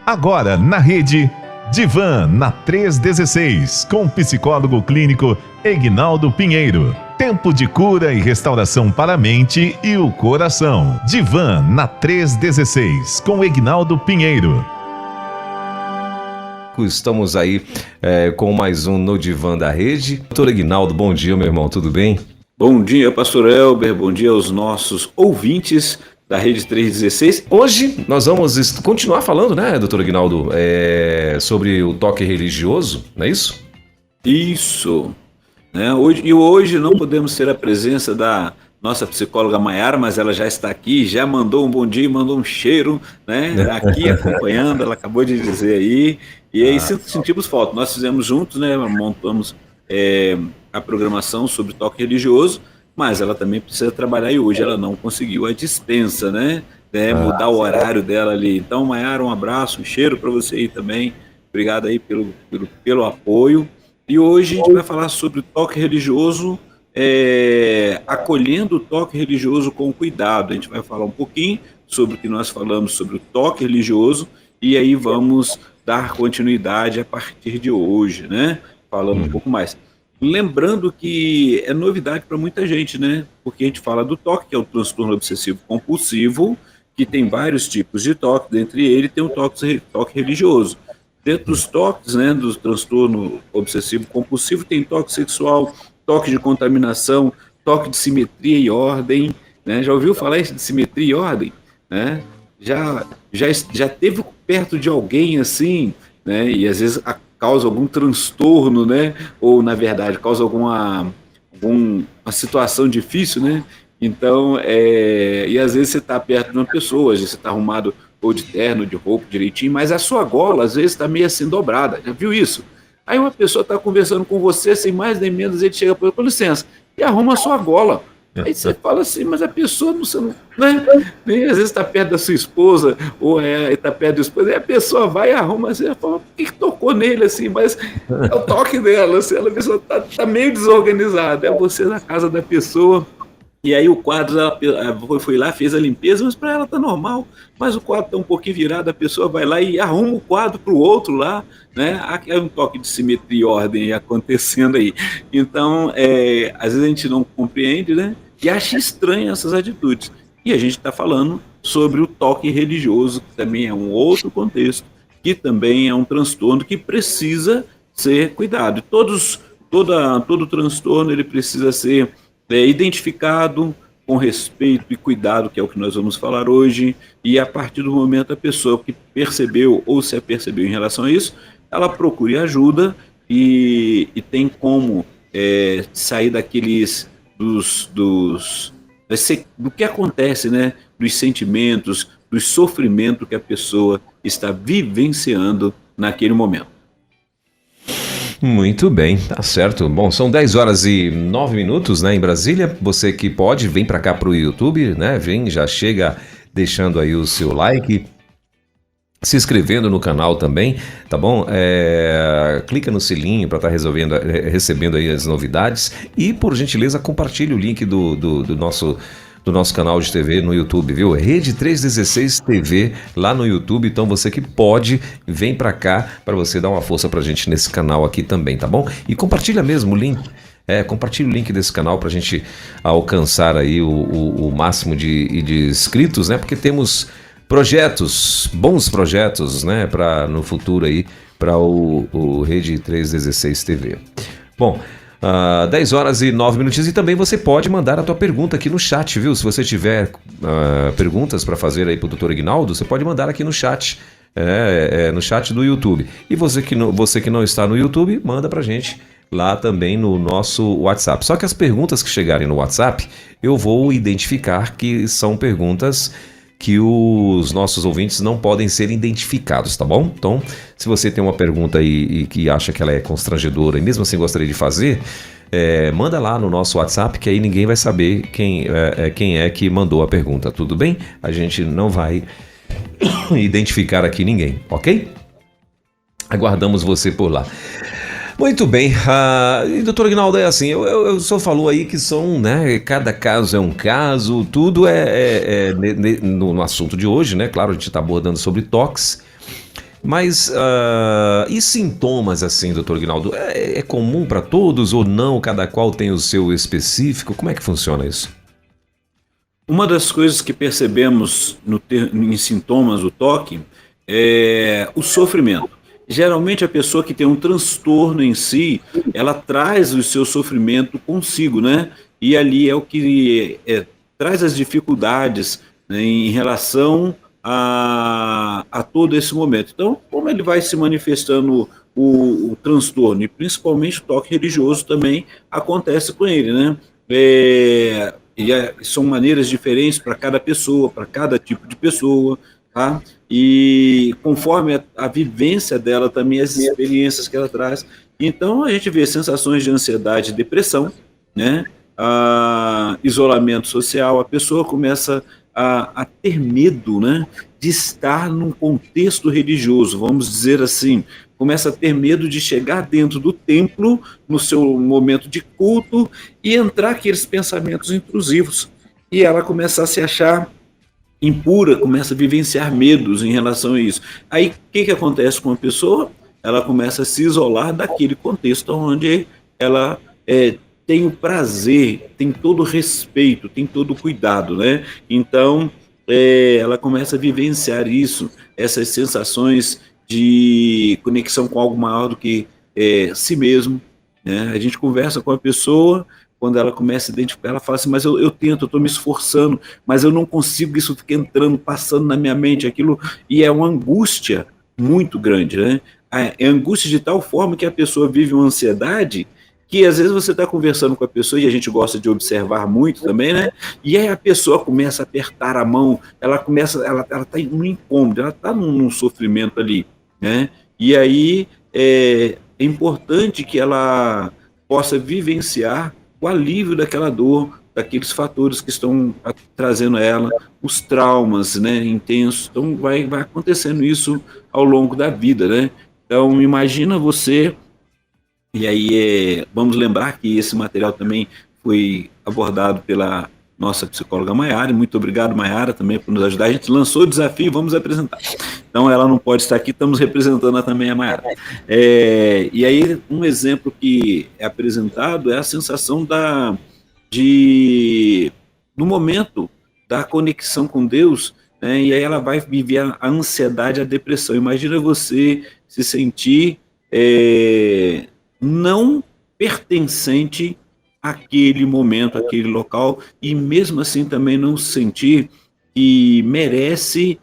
Agora na rede Divan na 316, com o psicólogo clínico Egnaldo Pinheiro. Tempo de cura e restauração para a mente e o coração. Divan na 316, com Egnaldo Pinheiro. Estamos aí com mais um No Divan da Rede. Doutor Egnaldo, bom dia, meu irmão, tudo bem? Bom dia, pastor Elber, bom dia aos nossos ouvintes da Rede 316. Hoje nós vamos continuar falando, né, doutor Egnaldo, sobre o toque religioso, não é isso? Isso. Hoje não podemos ter a presença da nossa psicóloga Maiara, mas ela já está aqui, já mandou um bom dia, mandou um cheiro, né, aqui acompanhando, ela acabou de dizer aí, e aí sentimos falta. Nós fizemos juntos, né, montamos a programação sobre toque religioso, mas ela também precisa trabalhar e hoje ela não conseguiu a dispensa, né, mudar o horário dela ali. Então, Maiara, um abraço, um cheiro para você aí também, obrigado aí pelo apoio. E hoje a gente vai falar sobre o toque religioso, acolhendo o toque religioso com cuidado. A gente vai falar um pouquinho sobre o que nós falamos sobre o toque religioso e aí vamos dar continuidade a partir de hoje, né? Falando um pouco mais. Lembrando que é novidade para muita gente, né? Porque a gente fala do toque, que é o transtorno obsessivo compulsivo, que tem vários tipos de toque, dentre eles tem o toque religioso. Dentro dos toques, né, do transtorno obsessivo compulsivo, tem toque sexual, toque de contaminação, toque de simetria e ordem, né? Já ouviu falar isso de simetria e ordem? Né? Já teve perto de alguém assim, né? E às vezes causa algum transtorno, né? Ou na verdade causa alguma situação difícil, né? Então, e às vezes você está perto de uma pessoa, às vezes você está arrumado ou de terno, de roupa direitinho, mas a sua gola às vezes está meio assim dobrada, já viu isso? Aí uma pessoa está conversando com você, sem mais nem menos, ele chega para você, com licença, e arruma a sua gola. Aí você fala assim, mas a pessoa né? Nem às vezes está perto da sua esposa, ou está perto do esposo, e a pessoa vai e arruma, você fala, por que tocou nele assim? Mas é o toque dela, assim, a pessoa está meio desorganizada, é você na casa da pessoa. E aí o quadro, ela foi lá, fez a limpeza, mas para ela tá normal, mas o quadro tá um pouquinho virado, a pessoa vai lá e arruma o quadro para o outro lá, né? É um toque de simetria e ordem acontecendo aí. Então, às vezes a gente não compreende, né? E acha estranho essas atitudes. E a gente está falando sobre o toque religioso, que também é um outro contexto, que também é um transtorno que precisa ser cuidado. Todo transtorno ele precisa ser identificado com respeito e cuidado, que é o que nós vamos falar hoje, e a partir do momento a pessoa que percebeu ou se apercebeu em relação a isso, ela procure ajuda e tem como sair daqueles do que acontece, né? Dos sentimentos, do sofrimento que a pessoa está vivenciando naquele momento. Muito bem, tá certo. Bom, são 10h09, né, em Brasília. Você que pode, vem para cá pro YouTube, né? Já chega deixando aí o seu like, se inscrevendo no canal também, tá bom? Clica no sininho para estar recebendo aí as novidades e, por gentileza, compartilhe o link do nosso canal de TV no YouTube, viu? Rede 316 TV lá no YouTube. Então você que pode, vem pra cá para você dar uma força pra gente nesse canal aqui também, tá bom? E compartilha mesmo o link. Compartilha o link desse canal pra gente alcançar aí o máximo de inscritos, né? Porque temos bons projetos, né? No futuro aí, para o Rede 316 TV. Bom, 10h09 e também você pode mandar a tua pergunta aqui no chat, viu? Se você tiver perguntas para fazer aí pro Dr. Egnaldo, você pode mandar aqui no chat, no chat do YouTube. E você que não está no YouTube, manda pra gente lá também no nosso WhatsApp. Só que as perguntas que chegarem no WhatsApp, eu vou identificar que são perguntas que os nossos ouvintes não podem ser identificados, tá bom? Então, se você tem uma pergunta aí e que acha que ela é constrangedora e mesmo assim gostaria de fazer, manda lá no nosso WhatsApp, que aí ninguém vai saber quem é que mandou a pergunta, tudo bem? A gente não vai identificar aqui ninguém, ok? Aguardamos você por lá. Muito bem, e doutor Egnaldo, é assim, o senhor falou aí que são, né, cada caso é um caso, tudo no assunto de hoje, né, claro, a gente está abordando sobre toques, Mas e sintomas assim, doutor Ignaldo? É comum para todos ou não? Cada qual tem o seu específico? Como é que funciona isso? Uma das coisas que percebemos em sintomas do toque é o sofrimento. Geralmente a pessoa que tem um transtorno em si, ela traz o seu sofrimento consigo, né? E ali é o que traz as dificuldades, né, em relação a todo esse momento. Então, como ele vai se manifestando o transtorno, e principalmente o toque religioso também acontece com ele, né? São maneiras diferentes para cada pessoa, para cada tipo de pessoa, tá? E conforme a vivência dela também, as experiências que ela traz. Então a gente vê sensações de ansiedade e depressão, né? Isolamento social, a pessoa começa a ter medo, né, de estar num contexto religioso, vamos dizer assim, começa a ter medo de chegar dentro do templo, no seu momento de culto, e entrar aqueles pensamentos intrusivos. E ela começa a se achar impura, começa a vivenciar medos em relação a isso. Aí o que acontece com a pessoa? Ela começa a se isolar daquele contexto onde ela tem o prazer, tem todo o respeito, tem todo o cuidado, né? Então, ela começa a vivenciar isso, essas sensações de conexão com algo maior do que si mesmo, né? A gente conversa com a pessoa, quando ela começa a identificar, ela fala assim, mas eu tento, eu estou me esforçando, mas eu não consigo, isso fica entrando, passando na minha mente, aquilo, e é uma angústia muito grande, né? É angústia de tal forma que a pessoa vive uma ansiedade que às vezes você está conversando com a pessoa, e a gente gosta de observar muito também, né? E aí a pessoa começa a apertar a mão, ela está num incômodo, ela está num sofrimento ali, né? E aí é importante que ela possa vivenciar o alívio daquela dor, daqueles fatores que estão trazendo a ela, os traumas, né, intensos. Então vai acontecendo isso ao longo da vida, né? Então imagina você. E aí, vamos lembrar que esse material também foi abordado pela nossa psicóloga Maiara. Muito obrigado, Maiara, também por nos ajudar. A gente lançou o desafio, vamos apresentar. Então, ela não pode estar aqui, estamos representando também a Maiara. E aí, um exemplo que é apresentado é a sensação no momento da conexão com Deus, né, e aí ela vai viver a ansiedade, a depressão. Imagina você se sentir não pertencente àquele momento, àquele local, e mesmo assim também não sentir que merece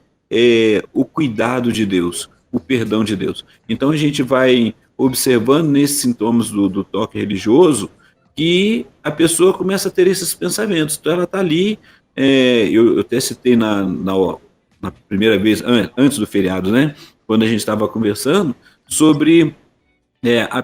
o cuidado de Deus, o perdão de Deus. Então a gente vai observando nesses sintomas do toque religioso que a pessoa começa a ter esses pensamentos. Então ela está ali, eu até citei na primeira vez, antes do feriado, né, quando a gente estava conversando sobre uma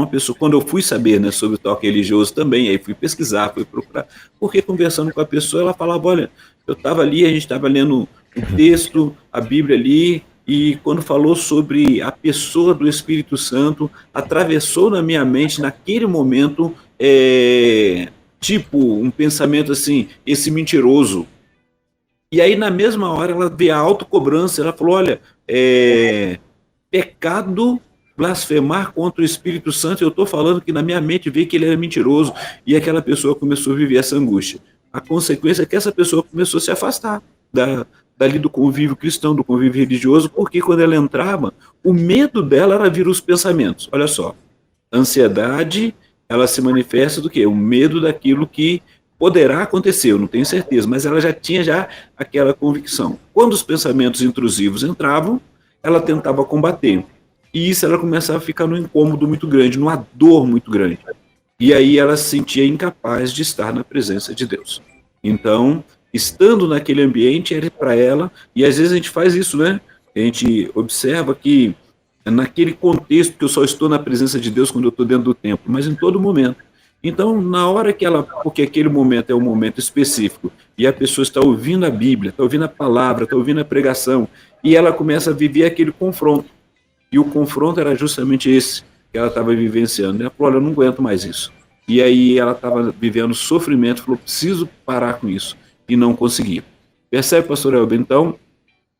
pessoa, quando eu fui saber, né, sobre o toque religioso também, aí fui pesquisar, fui procurar, porque conversando com a pessoa, ela falava, olha, eu estava ali, a gente estava lendo o texto, a Bíblia ali, e quando falou sobre a pessoa do Espírito Santo, atravessou na minha mente, naquele momento, tipo, um pensamento assim, esse mentiroso. E aí, na mesma hora, ela vê a autocobrança, ela falou, olha, pecado blasfemar contra o Espírito Santo, eu estou falando que na minha mente vi que ele era mentiroso, e aquela pessoa começou a viver essa angústia. A consequência é que essa pessoa começou a se afastar dali do convívio cristão, do convívio religioso, porque quando ela entrava, o medo dela era vir os pensamentos. Olha só, a ansiedade, ela se manifesta do quê? O medo daquilo que poderá acontecer, eu não tenho certeza, mas ela já tinha aquela convicção. Quando os pensamentos intrusivos entravam, ela tentava combater. E isso ela começava a ficar num incômodo muito grande, numa dor muito grande. E aí ela se sentia incapaz de estar na presença de Deus. Então, estando naquele ambiente, era para ela, e às vezes a gente faz isso, né? A gente observa que naquele contexto que eu só estou na presença de Deus quando eu estou dentro do templo, mas em todo momento. Então, na hora que porque aquele momento é um momento específico, e a pessoa está ouvindo a Bíblia, está ouvindo a palavra, está ouvindo a pregação, e ela começa a viver aquele confronto. E o confronto era justamente esse que ela estava vivenciando. Ela falou, olha, eu não aguento mais isso. E aí ela estava vivendo sofrimento, falou, preciso parar com isso. E não conseguia. Percebe, pastor Elber? Então,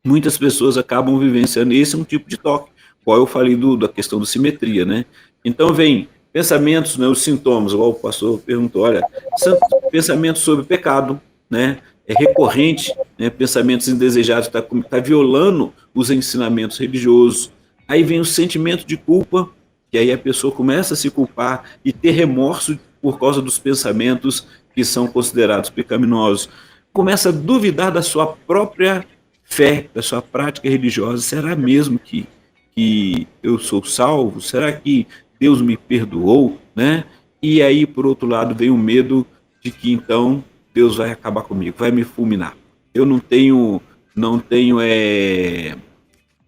muitas pessoas acabam vivenciando. Esse é um tipo de toque, qual eu falei da questão da simetria, né? Então vem pensamentos, né, os sintomas, igual o pastor perguntou, olha, são pensamentos sobre pecado, né? É recorrente, né, pensamentos indesejados, tá violando os ensinamentos religiosos. Aí vem o sentimento de culpa, que aí a pessoa começa a se culpar e ter remorso por causa dos pensamentos que são considerados pecaminosos. Começa a duvidar da sua própria fé, da sua prática religiosa. Será mesmo que eu sou salvo? Será que Deus me perdoou? Né? E aí, por outro lado, vem o medo de que então Deus vai acabar comigo, vai me fulminar. Eu não tenho,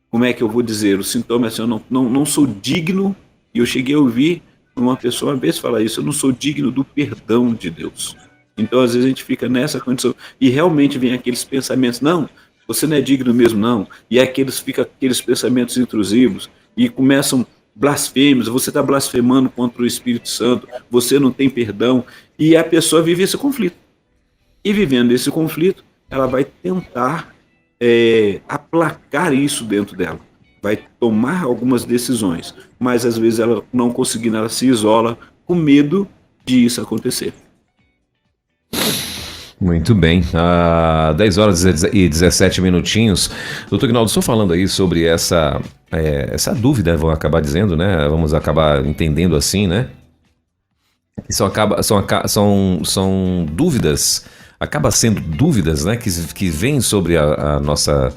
como é que eu vou dizer? O sintoma é assim, eu não sou digno, e eu cheguei a ouvir uma pessoa uma vez falar isso, eu não sou digno do perdão de Deus. Então, às vezes, a gente fica nessa condição, e realmente vem aqueles pensamentos, não, você não é digno mesmo, não. E fica aqueles pensamentos intrusivos, e começam blasfêmios, você está blasfemando contra o Espírito Santo, você não tem perdão, e a pessoa vive esse conflito. E vivendo esse conflito, ela vai tentar aplacar isso dentro dela. Vai tomar algumas decisões, mas às vezes ela não conseguindo, ela se isola com medo de isso acontecer. Muito bem, 10 horas e 17 minutinhos. Doutor Ignaldo, estou falando aí sobre essa dúvida, vou acabar dizendo, né? Vamos acabar entendendo assim, né? São dúvidas, acaba sendo dúvidas, né? Que vêm sobre a nossa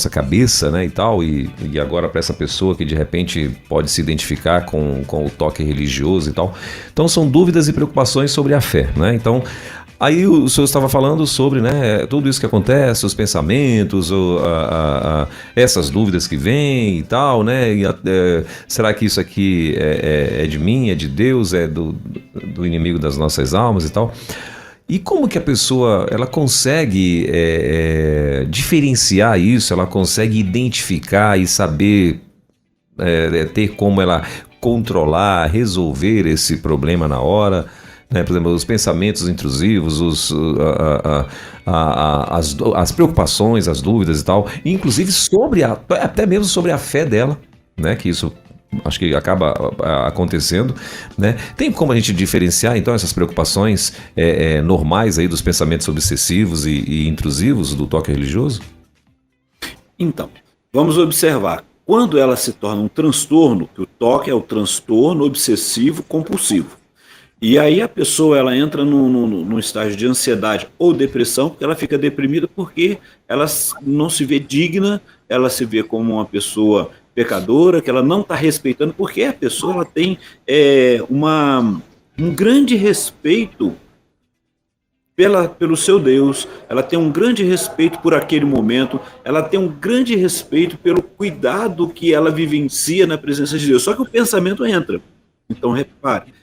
cabeça, né? E tal, e agora para essa pessoa que de repente pode se identificar com o toque religioso e tal. Então são dúvidas e preocupações sobre a fé, né? Então, aí o senhor estava falando sobre, né, tudo isso que acontece, os pensamentos, essas dúvidas que vêm e tal, né? Será que isso aqui é de mim, é de Deus, é do inimigo das nossas almas e tal? E como que a pessoa ela consegue diferenciar isso, ela consegue identificar e saber ter como ela controlar, resolver esse problema na hora? Né, por exemplo, os pensamentos intrusivos, as preocupações, as dúvidas e tal, inclusive até mesmo sobre a fé dela, né, que isso acho que acaba acontecendo, né? Tem como a gente diferenciar então essas preocupações normais aí dos pensamentos obsessivos e intrusivos do toque religioso? Então, vamos observar. Quando ela se torna um transtorno, que o toque é o transtorno obsessivo compulsivo. E aí a pessoa ela entra num estágio de ansiedade ou depressão, porque ela fica deprimida porque ela não se vê digna, ela se vê como uma pessoa pecadora, que ela não está respeitando, porque a pessoa ela tem um grande respeito pelo seu Deus, ela tem um grande respeito por aquele momento, ela tem um grande respeito pelo cuidado que ela vivencia na presença de Deus. Só que o pensamento entra. Então, repare,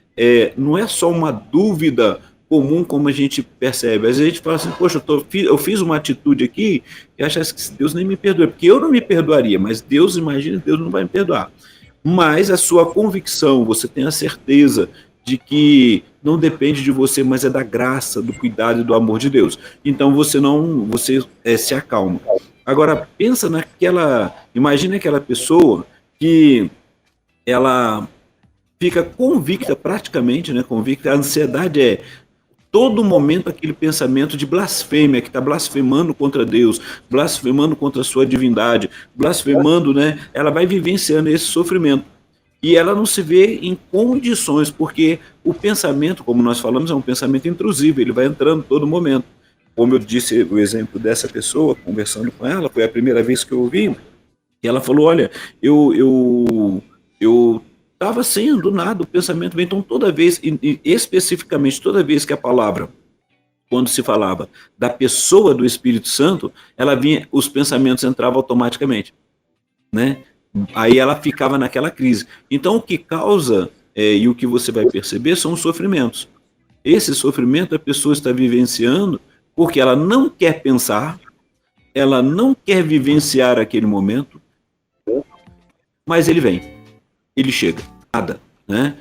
não é só uma dúvida comum como a gente percebe. Às vezes a gente fala assim, poxa, eu fiz uma atitude aqui e achasse que Deus nem me perdoa, porque eu não me perdoaria, mas Deus, imagina, Deus não vai me perdoar. Mas a sua convicção, você tem a certeza de que não depende de você, mas é da graça, do cuidado e do amor de Deus. Então você se acalma. Agora, imagina aquela pessoa que ela fica convicta, praticamente, né, convicta, a ansiedade todo momento aquele pensamento de blasfêmia, que está blasfemando contra Deus, blasfemando contra a sua divindade, blasfemando, né, ela vai vivenciando esse sofrimento. E ela não se vê em condições, porque o pensamento, como nós falamos, é um pensamento intrusivo, ele vai entrando todo momento. Como eu disse o exemplo dessa pessoa, conversando com ela, foi a primeira vez que eu ouvi, e ela falou, olha, eu estava assim, do nada, o pensamento vem. Então, toda vez, especificamente toda vez que a palavra, quando se falava da pessoa do Espírito Santo, ela vinha, os pensamentos entravam automaticamente, né? Aí ela ficava naquela crise. Então, o que causa, e o que você vai perceber, são os sofrimentos. Esse sofrimento a pessoa está vivenciando porque ela não quer pensar, ela não quer vivenciar aquele momento, mas ele vem. Ele chega, nada, né?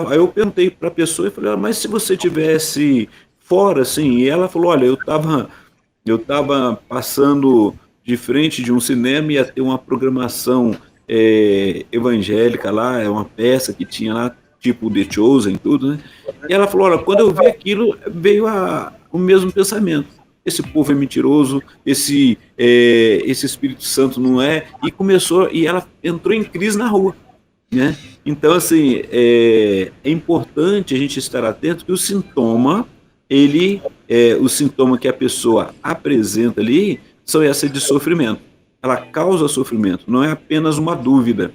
Aí eu perguntei para a pessoa e falei, mas se você tivesse fora, assim, e ela falou, olha, eu tava passando de frente de um cinema, ia ter uma programação evangélica lá, é uma peça que tinha lá, tipo The Chosen, tudo, né? E ela falou, olha, quando eu vi aquilo, veio o mesmo pensamento. Esse povo é mentiroso, esse Espírito Santo não é, e ela entrou em crise na rua, né? Então, assim, é importante a gente estar atento que o sintoma que a pessoa apresenta ali são essa de sofrimento. Ela causa sofrimento, não é apenas uma dúvida.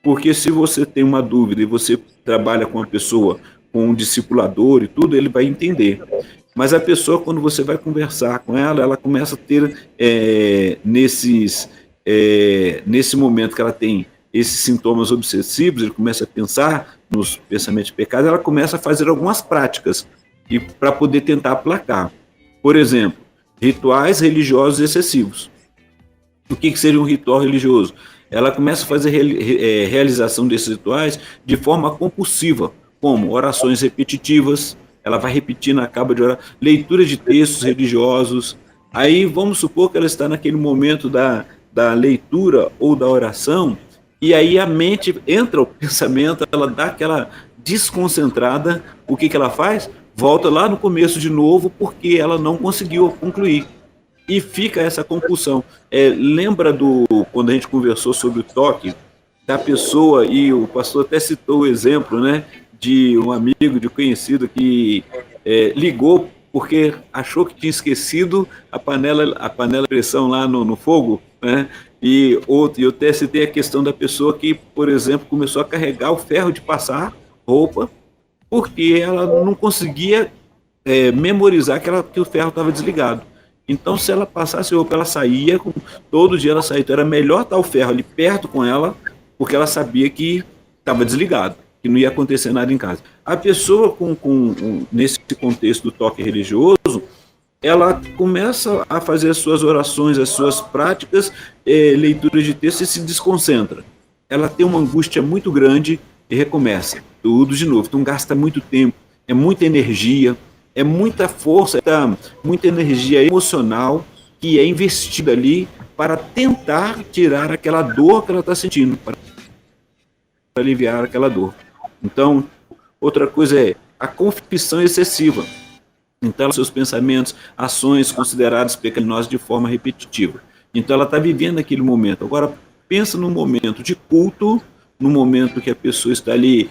Porque se você tem uma dúvida e você trabalha com uma pessoa, com um discipulador e tudo, ele vai entender. Mas a pessoa, quando você vai conversar com ela, ela começa a ter, nesse momento que ela tem esses sintomas obsessivos, ele começa a pensar nos pensamentos de pecado, ela começa a fazer algumas práticas para poder tentar aplacar. Por exemplo, rituais religiosos excessivos. O que seria um ritual religioso? Ela começa a fazer realização desses rituais de forma compulsiva, como orações repetitivas, ela vai repetindo, acaba de orar, leitura de textos religiosos. Aí vamos supor que ela está naquele momento da leitura ou da oração, e aí a mente entra o pensamento, ela dá aquela desconcentrada, o que ela faz? Volta lá no começo de novo, porque ela não conseguiu concluir. E fica essa compulsão. Lembra quando a gente conversou sobre o toque, da pessoa, e o pastor até citou o exemplo, né, de um amigo, de um conhecido que ligou porque achou que tinha esquecido a panela de pressão lá no fogo, né? E eu até citei a questão da pessoa que, por exemplo, começou a carregar o ferro de passar roupa, porque ela não conseguia memorizar que o ferro estava desligado. Então, se ela passasse roupa, ela saía, todo dia ela saía. Então, era melhor estar o ferro ali perto com ela, porque ela sabia que estava desligado, que não ia acontecer nada em casa. A pessoa, nesse contexto do toque religioso, ela começa a fazer as suas orações, as suas práticas, leituras de texto, e se desconcentra. Ela tem uma angústia muito grande e recomeça tudo de novo. Então, gasta muito tempo, é muita energia, é muita força, muita energia emocional que é investida ali para tentar tirar aquela dor que ela está sentindo, para aliviar aquela dor. Então, outra coisa é a confissão excessiva. Então, seus pensamentos, ações consideradas pecaminosas de forma repetitiva. Então, ela está vivendo aquele momento. Agora, pensa num momento de culto, num momento que a pessoa está ali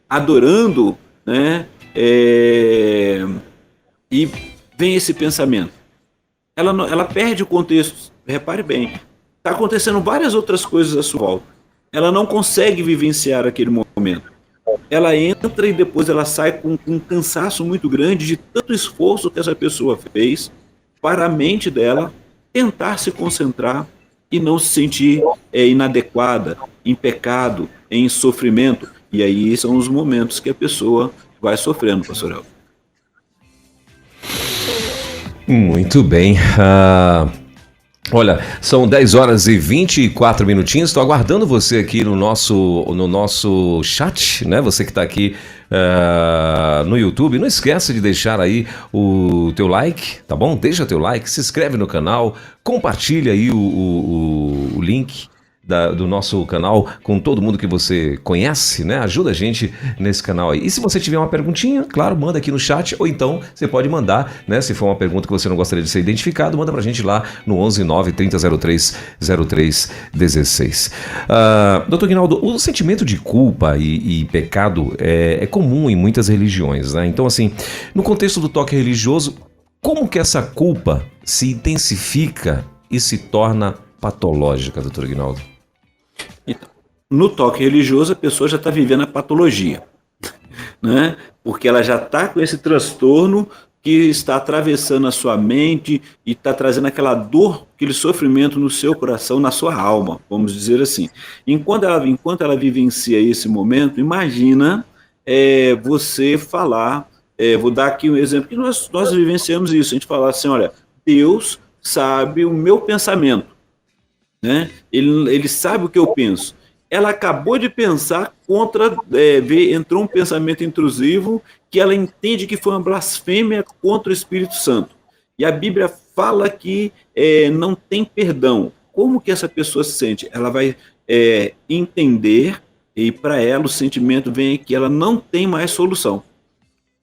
adorando, né? E vem esse pensamento. Ela perde o contexto. Repare bem, está acontecendo várias outras coisas à sua volta. Ela não consegue vivenciar aquele momento. Ela entra e depois ela sai com um cansaço muito grande de tanto esforço que essa pessoa fez para a mente dela tentar se concentrar e não se sentir inadequada, em pecado, em sofrimento. E aí são os momentos que a pessoa vai sofrendo, pastor Elton. Muito bem. Olha, são 10 horas e 24 minutinhos. Estou aguardando você aqui no nosso chat, né? Você que está aqui no YouTube. Não esqueça de deixar aí o teu like, tá bom? Deixa teu like, se inscreve no canal, compartilha aí o link do nosso canal com todo mundo que você conhece, né? Ajuda a gente nesse canal aí. E se você tiver uma perguntinha, claro, manda aqui no chat, ou então você pode mandar, né? Se for uma pergunta que você não gostaria de ser identificado, manda pra gente lá no 11 9 3003 0316. Doutor Guinaldo, o sentimento de culpa e pecado é comum em muitas religiões, né? Então, assim, no contexto do toque religioso, como que essa culpa se intensifica e se torna patológica, doutor Guinaldo? Então, no toque religioso, a pessoa já está vivendo a patologia, né? Porque ela já está com esse transtorno que está atravessando a sua mente e está trazendo aquela dor, aquele sofrimento no seu coração, na sua alma, vamos dizer assim. Enquanto ela vivencia esse momento, imagina você falar, vou dar aqui um exemplo, que nós vivenciamos isso, a gente falar assim, olha, Deus sabe o meu pensamento, né? Ele sabe o que eu penso. Ela acabou de pensar entrou um pensamento intrusivo que ela entende que foi uma blasfêmia contra o Espírito Santo. E a Bíblia fala que não tem perdão. Como que essa pessoa se sente? Ela vai entender, e para ela o sentimento vem que ela não tem mais solução.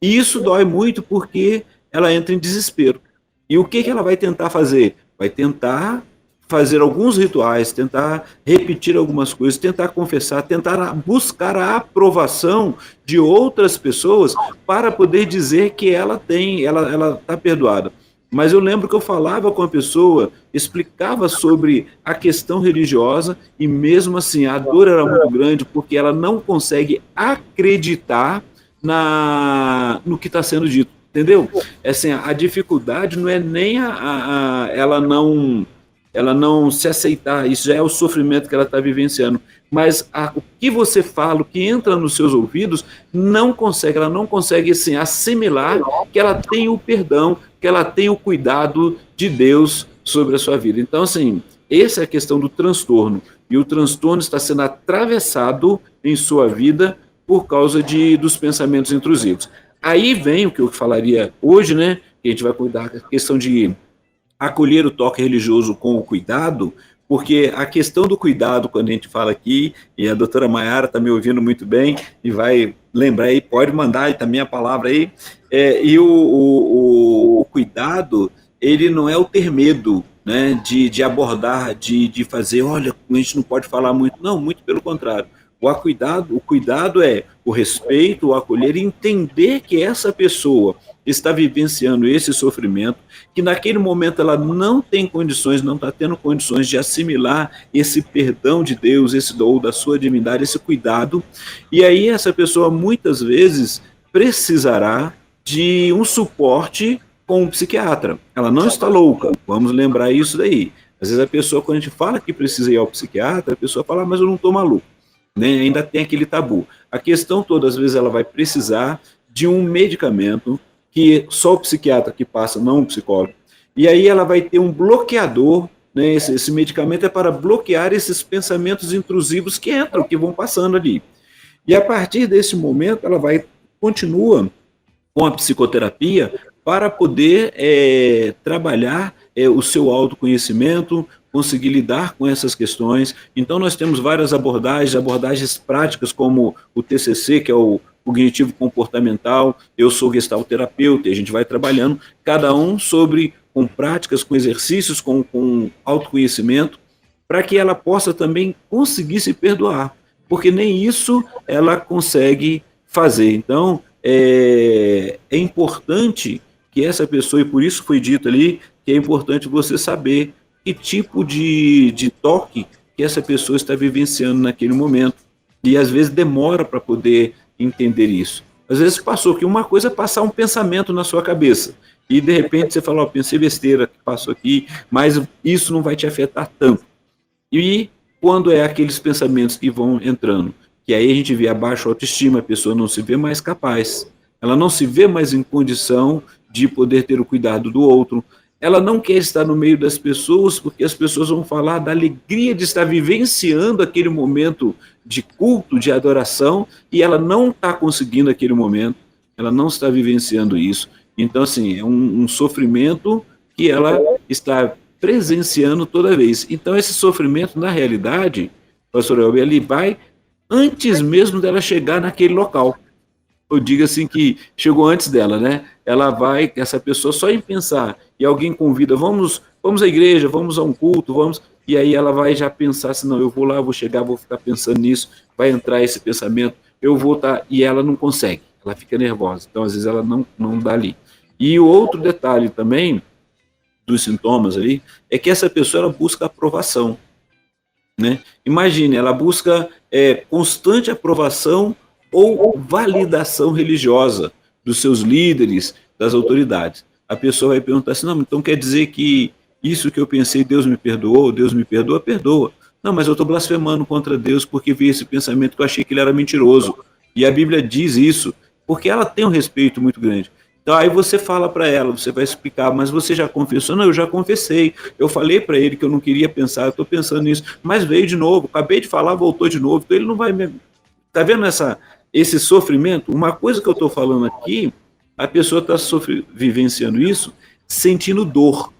E isso dói muito porque ela entra em desespero. E o que ela vai tentar fazer? Vai tentar fazer alguns rituais, tentar repetir algumas coisas, tentar confessar, tentar buscar a aprovação de outras pessoas para poder dizer que ela está perdoada. Mas eu lembro que eu falava com a pessoa, explicava sobre a questão religiosa e mesmo assim a dor era muito grande porque ela não consegue acreditar no que está sendo dito, entendeu? Assim, a dificuldade não é nem ela não se aceitar, isso já é o sofrimento que ela está vivenciando, mas o que você fala, o que entra nos seus ouvidos, ela não consegue assim, assimilar que ela tem o perdão, que ela tem o cuidado de Deus sobre a sua vida. Então, assim, essa é a questão do transtorno, e o transtorno está sendo atravessado em sua vida por causa dos pensamentos intrusivos. Aí vem o que eu falaria hoje, né, que a gente vai cuidar da questão de acolher o toque religioso com o cuidado, porque a questão do cuidado, quando a gente fala aqui, e a doutora Maiara está me ouvindo muito bem, e vai lembrar aí, pode mandar aí também a palavra aí, e o cuidado, ele não é o ter medo, né, de abordar, de fazer, olha, a gente não pode falar muito, não, muito pelo contrário. O cuidado é o respeito, o acolher, entender que essa pessoa está vivenciando esse sofrimento, que naquele momento ela não tem condições, não está tendo condições de assimilar esse perdão de Deus, esse dom da sua divindade, esse cuidado, e aí essa pessoa muitas vezes precisará de um suporte com um psiquiatra. Ela não está louca, vamos lembrar isso daí. Às vezes a pessoa, quando a gente fala que precisa ir ao psiquiatra, a pessoa fala, mas eu não estou maluco. Né? Ainda tem aquele tabu. A questão toda, às vezes, ela vai precisar de um medicamento que só o psiquiatra que passa, não o psicólogo. E aí ela vai ter um bloqueador, né? Esse medicamento é para bloquear esses pensamentos intrusivos que entram, que vão passando ali. E a partir desse momento, ela continua com a psicoterapia para poder trabalhar o seu autoconhecimento, conseguir lidar com essas questões. Então nós temos várias abordagens práticas como o TCC, que é o cognitivo comportamental, eu sou gestalterapeuta, e a gente vai trabalhando, cada um com práticas, com exercícios, com autoconhecimento, para que ela possa também conseguir se perdoar, porque nem isso ela consegue fazer. Então, é importante que essa pessoa, e por isso foi dito ali, que é importante você saber que tipo de toque que essa pessoa está vivenciando naquele momento. E às vezes demora para poder entender isso. Às vezes passou que uma coisa é passar um pensamento na sua cabeça, e de repente você fala, pensei besteira que passou aqui, mas isso não vai te afetar tanto. E quando é aqueles pensamentos que vão entrando, que aí a gente vê a baixa autoestima, a pessoa não se vê mais capaz, ela não se vê mais em condição de poder ter o cuidado do outro, ela não quer estar no meio das pessoas, porque as pessoas vão falar da alegria de estar vivenciando aquele momento de culto, de adoração, e ela não está conseguindo aquele momento, ela não está vivenciando isso. Então, assim, é um sofrimento que ela está presenciando toda vez. Então, esse sofrimento, na realidade, pastor Elber, ele vai antes mesmo dela chegar naquele local. Eu digo assim que chegou antes dela, né? Essa pessoa só em pensar, e alguém convida, vamos à igreja, vamos a um culto, e aí ela vai já pensar assim, não, eu vou lá, vou chegar, vou ficar pensando nisso, vai entrar esse pensamento, eu vou estar, e ela não consegue, ela fica nervosa, então às vezes ela não dá ali. E o outro detalhe também, dos sintomas ali, é que essa pessoa, ela busca aprovação, né? Imagine, ela busca constante aprovação ou validação religiosa dos seus líderes, das autoridades. A pessoa vai perguntar assim, não, então quer dizer que isso que eu pensei, Deus me perdoou, Deus me perdoa, perdoa. Não, mas eu estou blasfemando contra Deus porque vi esse pensamento que eu achei que ele era mentiroso. E a Bíblia diz isso, porque ela tem um respeito muito grande. Então aí você fala para ela, você vai explicar, mas você já confessou? Não, eu já confessei, eu falei para ele que eu não queria pensar, eu estou pensando nisso, mas veio de novo, acabei de falar, voltou de novo, então ele não vai me... Está vendo esse sofrimento? Uma coisa que eu estou falando aqui, a pessoa está vivenciando isso, sentindo dor.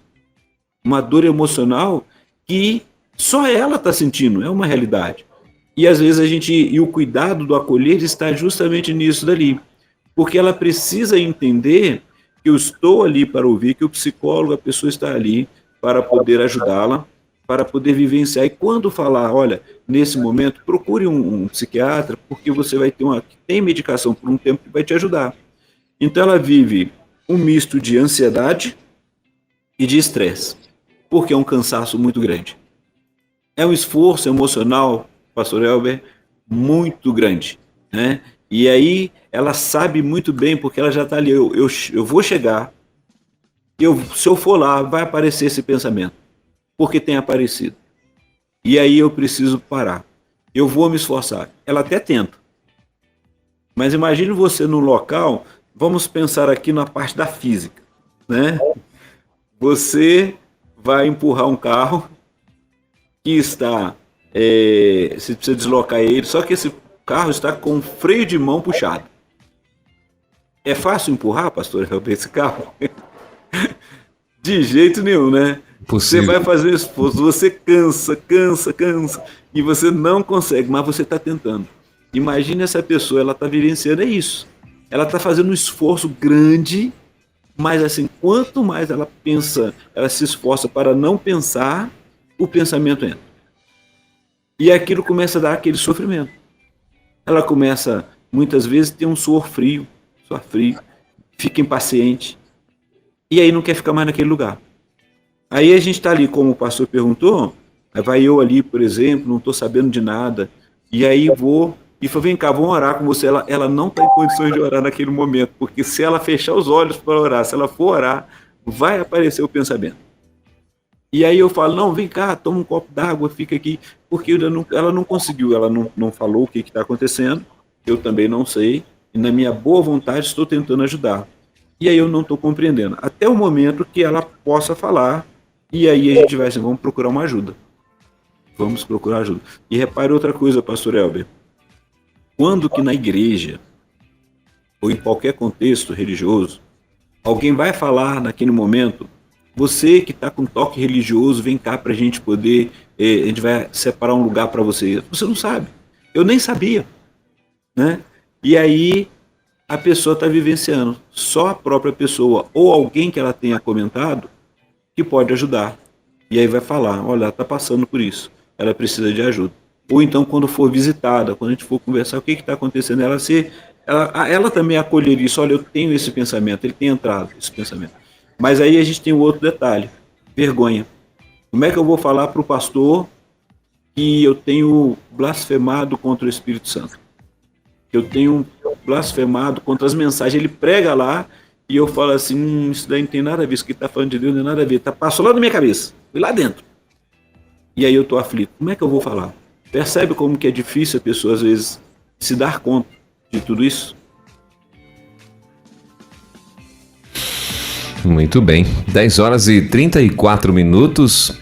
uma dor emocional que só ela está sentindo, é uma realidade. E às vezes e o cuidado do acolher está justamente nisso dali, porque ela precisa entender que eu estou ali para ouvir, que o psicólogo, a pessoa está ali para poder ajudá-la, para poder vivenciar. E quando falar, olha, nesse momento, procure um psiquiatra, porque você vai ter tem medicação por um tempo que vai te ajudar. Então ela vive um misto de ansiedade e de estresse, porque é um cansaço muito grande. É um esforço emocional, pastor Elber, muito grande, né? E aí ela sabe muito bem, porque ela já está ali, eu vou chegar, se eu for lá, vai aparecer esse pensamento, porque tem aparecido. E aí eu preciso parar. Eu vou me esforçar. Ela até tenta. Mas imagine você no local, vamos pensar aqui na parte da física, né? Você vai empurrar um carro que está, você precisa deslocar ele, só que esse carro está com o freio de mão puxado. É fácil empurrar, pastor, esse carro? De jeito nenhum, né? Possível. Você vai fazer um esforço, você cansa, e você não consegue, mas você está tentando. Imagine essa pessoa, ela está vivenciando isso. Ela está fazendo um esforço grande, mas assim, quanto mais ela pensa, ela se esforça para não pensar, o pensamento entra. E aquilo começa a dar aquele sofrimento. Ela começa, muitas vezes, a ter um suor frio, fica impaciente, e aí não quer ficar mais naquele lugar. Aí a gente está ali, como o pastor perguntou, vai eu ali, por exemplo, não estou sabendo de nada, e aí vou, e falo, vem cá, vamos orar com você. Ela não está em condições de orar naquele momento, porque se ela fechar os olhos para orar, se ela for orar, vai aparecer o pensamento. E aí eu falo, não, vem cá, toma um copo d'água, fica aqui, porque ela não conseguiu, ela não falou o que está acontecendo, eu também não sei, e na minha boa vontade estou tentando ajudar. E aí eu não estou compreendendo, até o momento que ela possa falar, e aí a gente vai assim, vamos procurar uma ajuda. Vamos procurar ajuda. E repare outra coisa, pastor Elber, quando que na igreja, ou em qualquer contexto religioso, alguém vai falar naquele momento, você que está com toque religioso, vem cá para a gente poder, a gente vai separar um lugar para você. Você não sabe. Eu nem sabia, né? E aí a pessoa está vivenciando. Só a própria pessoa ou alguém que ela tenha comentado que pode ajudar. E aí vai falar, olha, ela está passando por isso. Ela precisa de ajuda. Ou então quando for visitada, quando a gente for conversar, o que está acontecendo? Ela também acolher isso. Olha, eu tenho esse pensamento, ele tem entrado, esse pensamento. Mas aí a gente tem um outro detalhe, vergonha. Como é que eu vou falar para o pastor que eu tenho blasfemado contra o Espírito Santo? Que eu tenho blasfemado contra as mensagens. Ele prega lá e eu falo assim, isso daí não tem nada a ver, isso que está falando de Deus não tem nada a ver. Passou lá na minha cabeça, foi lá dentro. E aí eu estou aflito. Como é que eu vou falar? Percebe como que é difícil a pessoa, às vezes, se dar conta de tudo isso? Muito bem, 10 horas e 34 minutos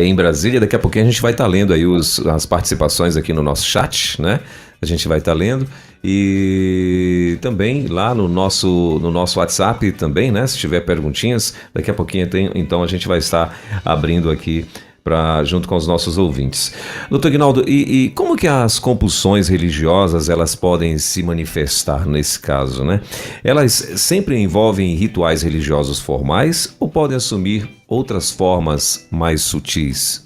em Brasília. Daqui a pouquinho a gente vai estar lendo aí as participações aqui no nosso chat, né? A gente vai estar lendo e também lá no nosso WhatsApp também, né? Se tiver perguntinhas, daqui a pouquinho então a gente vai estar abrindo aqui junto com os nossos ouvintes. Doutor Aguinaldo, e como que as compulsões religiosas elas podem se manifestar nesse caso, né? Elas sempre envolvem rituais religiosos formais ou podem assumir outras formas mais sutis?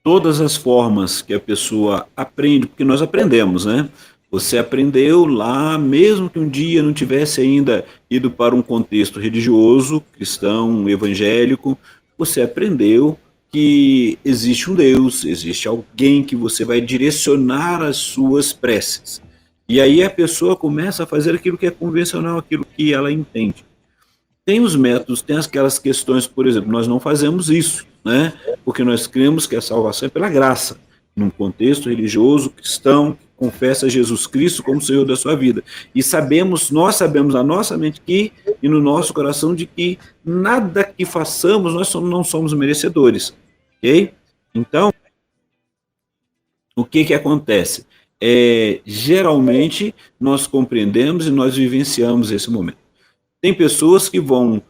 Todas as formas que a pessoa aprende, porque nós aprendemos, né? Você aprendeu lá, mesmo que um dia não tivesse ainda ido para um contexto religioso, cristão, evangélico, você aprendeu que existe um Deus, existe alguém que você vai direcionar as suas preces. E aí a pessoa começa a fazer aquilo que é convencional, aquilo que ela entende. Tem os métodos, tem aquelas questões, por exemplo, nós não fazemos isso, né? Porque nós cremos que a salvação é pela graça, num contexto religioso, cristão, que confessa Jesus Cristo como Senhor da sua vida. E nós sabemos na nossa mente e no nosso coração de que nada que façamos nós não somos merecedores, ok? Então, o que acontece? Geralmente nós compreendemos e nós vivenciamos esse momento. Tem pessoas que vão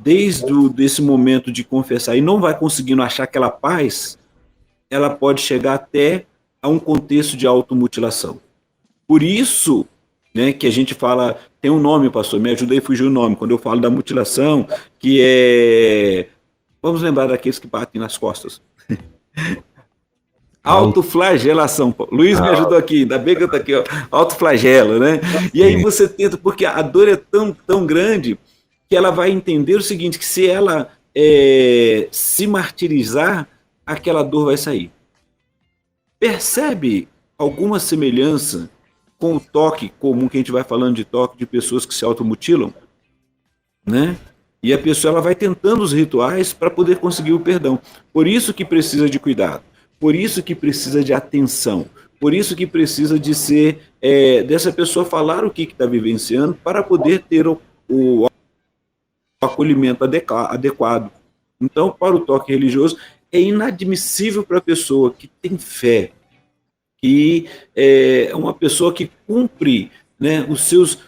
desde desse momento de confessar e não vai conseguindo achar aquela paz, ela pode chegar até a um contexto de automutilação. Por isso, né, que a gente fala, tem um nome, pastor, me ajuda aí a fugir o nome, quando eu falo da mutilação, que é, vamos lembrar daqueles que batem nas costas. Autoflagelação. Luiz me ajudou aqui, ainda bem que eu tô aqui, ó. Autoflagelo, né? E aí você tenta, porque a dor é tão grande que ela vai entender o seguinte, que se ela se martirizar, aquela dor vai sair. Percebe alguma semelhança com o toque comum, que a gente vai falando de toque de pessoas que se automutilam? Né? E a pessoa ela vai tentando os rituais para poder conseguir o perdão. Por isso que precisa de cuidado. Por isso que precisa de atenção, por isso que precisa de ser, dessa pessoa falar o que está vivenciando para poder ter o acolhimento adequado. Então, para o toque religioso, é inadmissível para a pessoa que tem fé, que é uma pessoa que cumpre, né, os seus,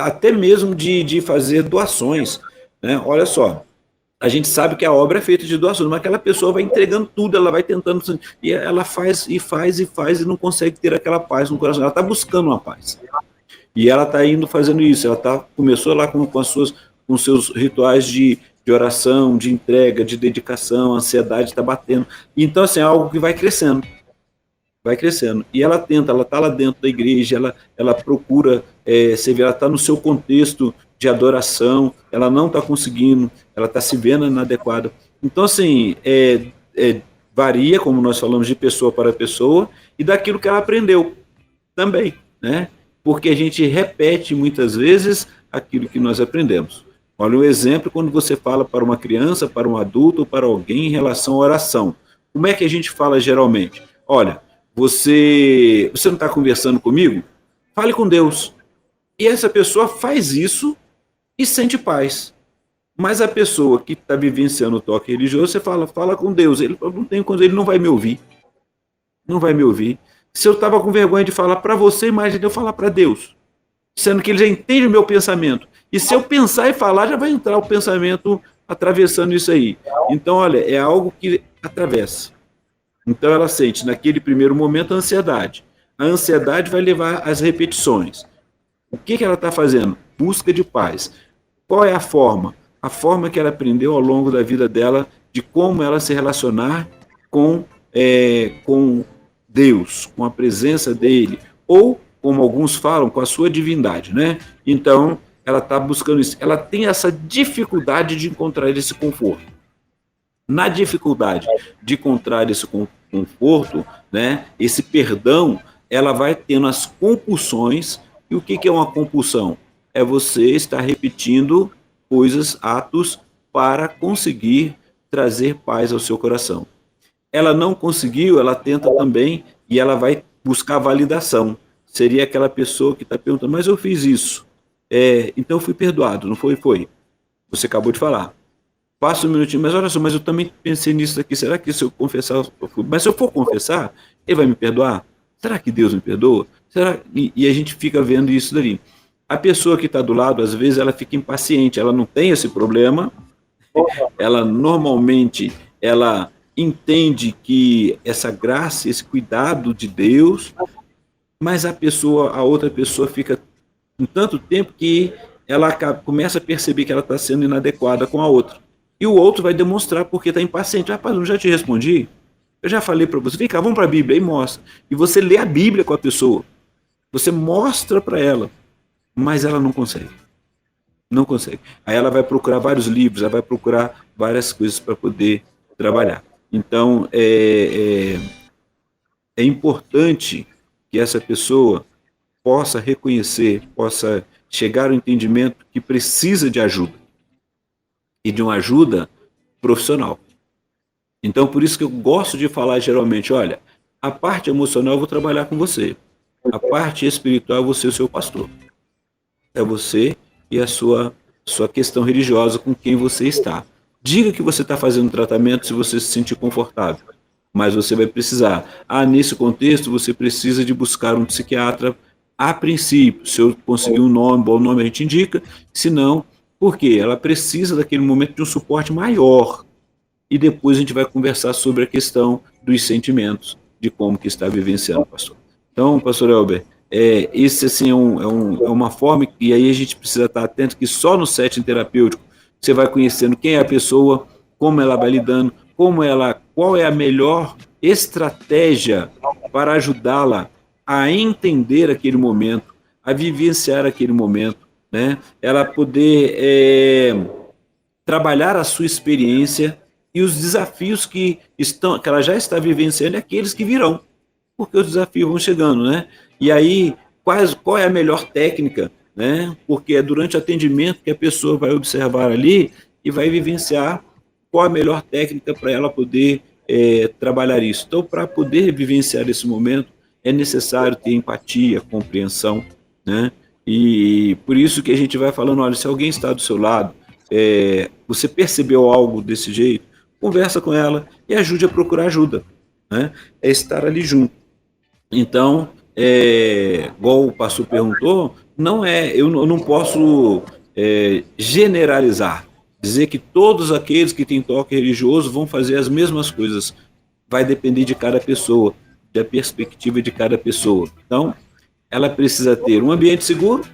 até mesmo de fazer doações. Né? Olha só, a gente sabe que a obra é feita de doações, mas aquela pessoa vai entregando tudo, ela vai tentando, e ela faz e não consegue ter aquela paz no coração. Ela está buscando uma paz. E ela está indo fazendo isso. Ela começou lá com seus rituais de oração, de entrega, de dedicação, a ansiedade está batendo. Então, assim, é algo que vai crescendo. Vai crescendo. E ela tenta, ela está lá dentro da igreja, ela procura, você vê, ela está no seu contexto de adoração, ela não está conseguindo, ela está se vendo inadequada. Então, assim, varia, como nós falamos, de pessoa para pessoa, e daquilo que ela aprendeu também, né? Porque a gente repete muitas vezes aquilo que nós aprendemos. Olha um exemplo quando você fala para uma criança, para um adulto ou para alguém em relação à oração. Como é que a gente fala geralmente? Olha, você não está conversando comigo? Fale com Deus. E essa pessoa faz isso e sente paz. Mas a pessoa que está vivenciando o toque religioso, você fala com Deus. Ele não tem coisa, ele não vai me ouvir. Não vai me ouvir. Se eu estava com vergonha de falar para você, imagina eu falar para Deus. Sendo que ele já entende o meu pensamento. E se eu pensar e falar, já vai entrar o pensamento atravessando isso aí. Então, olha, é algo que atravessa. Então ela sente, naquele primeiro momento, a ansiedade. A ansiedade vai levar às repetições. O que ela está fazendo? Busca de paz. Qual é a forma? A forma que ela aprendeu ao longo da vida dela de como ela se relacionar com Deus, com a presença dele, ou, como alguns falam, com a sua divindade, né? Então, ela está buscando isso. Ela tem essa dificuldade de encontrar esse conforto. Na dificuldade de encontrar esse conforto, né, esse perdão, ela vai tendo as compulsões. E o que é uma compulsão? É você estar repetindo coisas, atos, para conseguir trazer paz ao seu coração. Ela não conseguiu, ela tenta também, e ela vai buscar validação. Seria aquela pessoa que está perguntando, mas eu fiz isso. Então eu fui perdoado, não foi? Foi. Você acabou de falar. Passa um minutinho, mas olha só, mas eu também pensei nisso aqui. Será que se eu confessar, mas se eu for confessar, ele vai me perdoar? Será que Deus me perdoa? Será? E a gente fica vendo isso dali. A pessoa que está do lado, às vezes, ela fica impaciente, ela não tem esse problema, ela normalmente, ela entende que essa graça, esse cuidado de Deus, mas a outra pessoa fica em tanto tempo que ela começa a perceber que ela está sendo inadequada com a outra. E o outro vai demonstrar porque está impaciente. Rapaz, eu já te respondi, eu já falei para você, vem cá, vamos para a Bíblia, e mostra. E você lê a Bíblia com a pessoa, você mostra para ela, mas ela não consegue. Não consegue. Aí ela vai procurar vários livros, ela vai procurar várias coisas para poder trabalhar. Então, é importante que essa pessoa possa reconhecer, possa chegar ao entendimento que precisa de ajuda. E de uma ajuda profissional. Então, por isso que eu gosto de falar geralmente, olha, a parte emocional eu vou trabalhar com você. A parte espiritual, você é o seu pastor. É você e a sua questão religiosa com quem você está. Diga que você está fazendo tratamento se você se sentir confortável, mas você vai precisar. Nesse contexto, você precisa de buscar um psiquiatra a princípio. Se eu conseguir um nome, bom nome, a gente indica. Se não, Por quê? Ela precisa daquele momento de um suporte maior. E depois a gente vai conversar sobre a questão dos sentimentos, de como que está vivenciando, pastor. Então, pastor Elber, esse assim, é uma forma, e aí a gente precisa estar atento que só no setting terapêutico você vai conhecendo quem é a pessoa, como ela vai lidando, qual é a melhor estratégia para ajudá-la a entender aquele momento, a vivenciar aquele momento, né? Ela poder trabalhar a sua experiência e os desafios que ela já está vivenciando e aqueles que virão, porque os desafios vão chegando, né? E aí, qual é a melhor técnica, né? Porque é durante o atendimento que a pessoa vai observar ali e vai vivenciar qual a melhor técnica para ela poder trabalhar isso. Então, para poder vivenciar esse momento, é necessário ter empatia, compreensão, né? E por isso que a gente vai falando, olha, se alguém está do seu lado, você percebeu algo desse jeito, conversa com ela e ajude a procurar ajuda, né? É estar ali junto. Então, igual o pastor perguntou, eu não posso generalizar, dizer que todos aqueles que têm toque religioso vão fazer as mesmas coisas. Vai depender de cada pessoa, da perspectiva de cada pessoa. Então, ela precisa ter um ambiente seguro,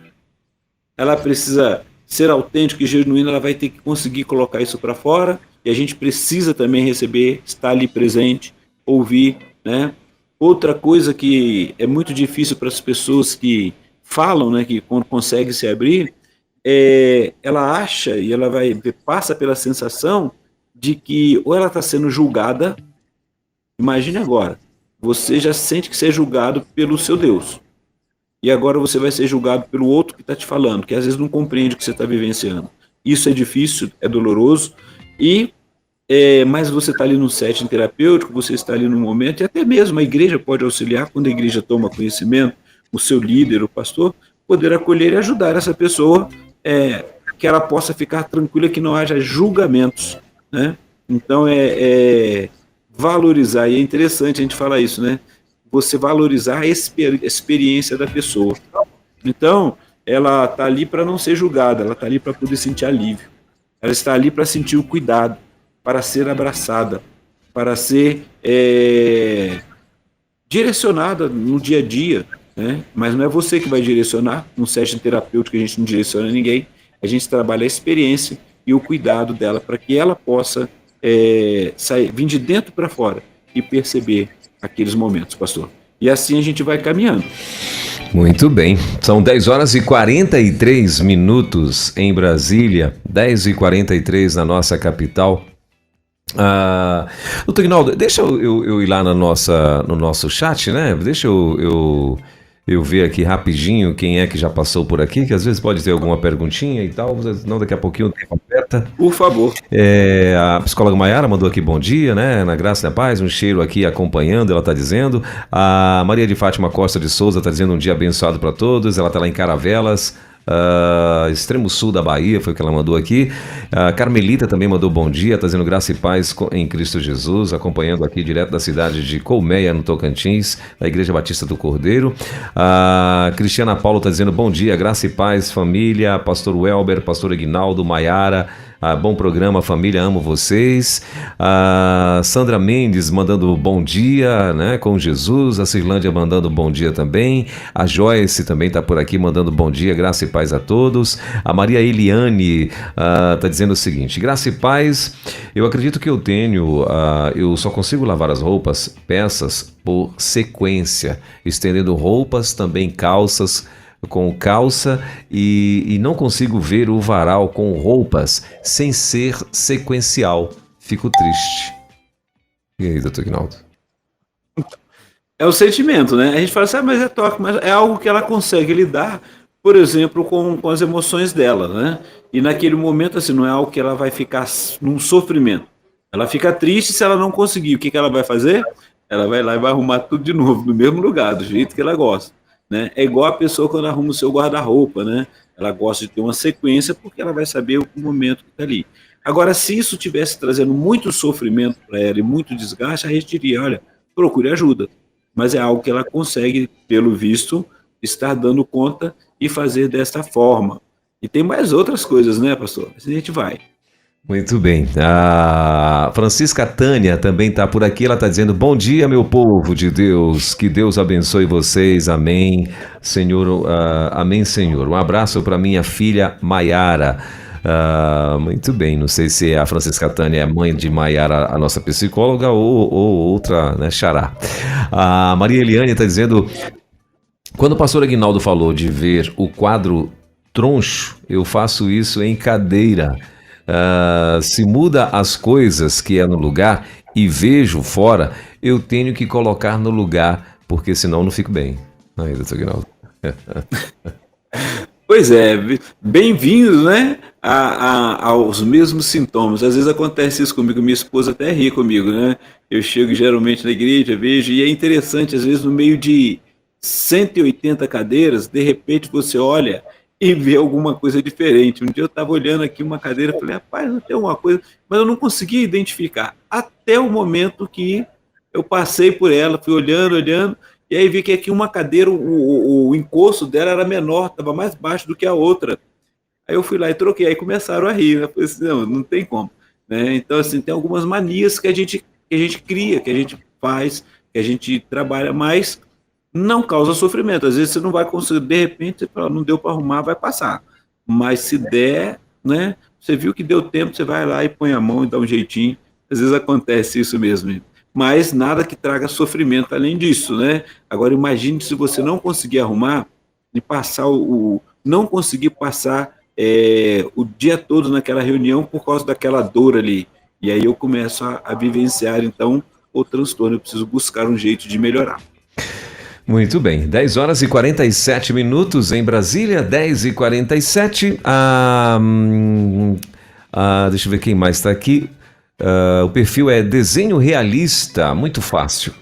ela precisa ser autêntica e genuína, ela vai ter que conseguir colocar isso para fora, e a gente precisa também receber, estar ali presente, ouvir, né? Outra coisa que é muito difícil para as pessoas que falam, né, que quando conseguem se abrir, ela acha e ela passa pela sensação de que ou ela está sendo julgada. Imagine agora, você já sente que você é julgado pelo seu Deus, e agora você vai ser julgado pelo outro que está te falando, que às vezes não compreende o que você está vivenciando. Isso é difícil, é doloroso, mas você está ali no setting terapêutico, você está ali no momento, e até mesmo a igreja pode auxiliar, quando a igreja toma conhecimento, o seu líder, o pastor, poder acolher e ajudar essa pessoa, que ela possa ficar tranquila, que não haja julgamentos, né? Então, valorizar, e é interessante a gente falar isso, né? Você valorizar a experiência da pessoa. Então, ela está ali para não ser julgada, ela está ali para poder sentir alívio, ela está ali para sentir o cuidado, para ser abraçada, para ser direcionada no dia a dia, né? Mas não é você que vai direcionar, num session terapêutico a gente não direciona ninguém, a gente trabalha a experiência e o cuidado dela para que ela possa vir de dentro para fora e perceber aqueles momentos, pastor. E assim a gente vai caminhando. Muito bem, são 10 horas e 43 minutos em Brasília, 10h43 na nossa capital. Doutor Ignaldo, deixa eu ir lá no nosso chat, né? Deixa eu ver aqui rapidinho quem é que já passou por aqui, que às vezes pode ter alguma perguntinha e tal, não, daqui a pouquinho o tempo aperta. Por favor. A psicóloga Maiara mandou aqui bom dia, né? Na graça e na paz, um cheiro aqui acompanhando, ela está dizendo. A Maria de Fátima Costa de Souza está dizendo um dia abençoado para todos, ela está lá em Caravelas, extremo sul da Bahia, foi o que ela mandou aqui. A Carmelita também mandou bom dia, está dizendo graça e paz em Cristo Jesus, acompanhando aqui direto da cidade de Colmeia, no Tocantins, da Igreja Batista do Cordeiro. A Cristiana Paulo está dizendo bom dia, graça e paz, família, pastor Welber, pastor Ignaldo, Maiara. Bom programa, família, amo vocês. A Sandra Mendes mandando bom dia, né, com Jesus. A Cirlândia mandando bom dia também. A Joyce também está por aqui mandando bom dia, graça e paz a todos. A Maria Eliane está dizendo o seguinte: graça e paz, eu acredito que eu só consigo lavar as roupas, peças, por sequência, estendendo roupas, também calças, com calça e não consigo ver o varal com roupas sem ser sequencial. Fico triste. E aí, doutor Ignaldo? É o sentimento, né? A gente fala assim, mas é toque, mas é algo que ela consegue lidar, por exemplo, com as emoções dela, né? E naquele momento, assim, não é algo que ela vai ficar num sofrimento. Ela fica triste se ela não conseguir. O que ela vai fazer? Ela vai lá e vai arrumar tudo de novo, no mesmo lugar, do jeito que ela gosta. Né? É igual a pessoa quando arruma o seu guarda-roupa, né? Ela gosta de ter uma sequência porque ela vai saber o momento que está ali. Agora, se isso estivesse trazendo muito sofrimento para ela e muito desgaste, a gente diria, olha, procure ajuda. Mas é algo que ela consegue, pelo visto, estar dando conta e fazer desta forma. E tem mais outras coisas, né, pastor? Assim a gente vai. Muito bem. A Francisca Tânia também está por aqui. Ela está dizendo: bom dia, meu povo de Deus. Que Deus abençoe vocês. Amém, Senhor. Amém, Senhor. Um abraço para minha filha Maiara. Muito bem. Não sei se a Francisca Tânia é mãe de Maiara, a nossa psicóloga, ou outra, né, xará. A Maria Eliane está dizendo: quando o pastor Aguinaldo falou de ver o quadro troncho, eu faço isso em cadeira. Se muda as coisas que é no lugar e vejo fora, eu tenho que colocar no lugar, porque senão não fico bem. Aí, doutor Aguinaldo. Pois é, bem-vindos, né, aos mesmos sintomas. Às vezes acontece isso comigo, minha esposa até ri comigo, né? Eu chego geralmente na igreja, vejo, e é interessante, às vezes no meio de 180 cadeiras, de repente você olha e vê alguma coisa diferente. Um dia eu estava olhando aqui uma cadeira e falei, rapaz, não tem alguma coisa, mas eu não conseguia identificar, até o momento que eu passei por ela, fui olhando, e aí vi que aqui uma cadeira, o encosto dela era menor, estava mais baixo do que a outra. Aí eu fui lá e troquei, aí começaram a rir, né? Falei assim, não tem como. Né? Então, assim, tem algumas manias que a gente cria, que a gente faz, que a gente trabalha, mas não causa sofrimento. Às vezes você não vai conseguir, de repente, você fala, não deu para arrumar, vai passar. Mas se der, né? Você viu que deu tempo, você vai lá e põe a mão e dá um jeitinho. Às vezes acontece isso mesmo. Mas nada que traga sofrimento além disso, né? Agora imagine se você não conseguir arrumar e passar não conseguir passar o dia todo naquela reunião por causa daquela dor ali. E aí eu começo a vivenciar, então, o transtorno. Eu preciso buscar um jeito de melhorar. Muito bem, 10 horas e 47 minutos em Brasília, 10 e 47. Deixa eu ver quem mais está aqui. O perfil é desenho realista, muito fácil.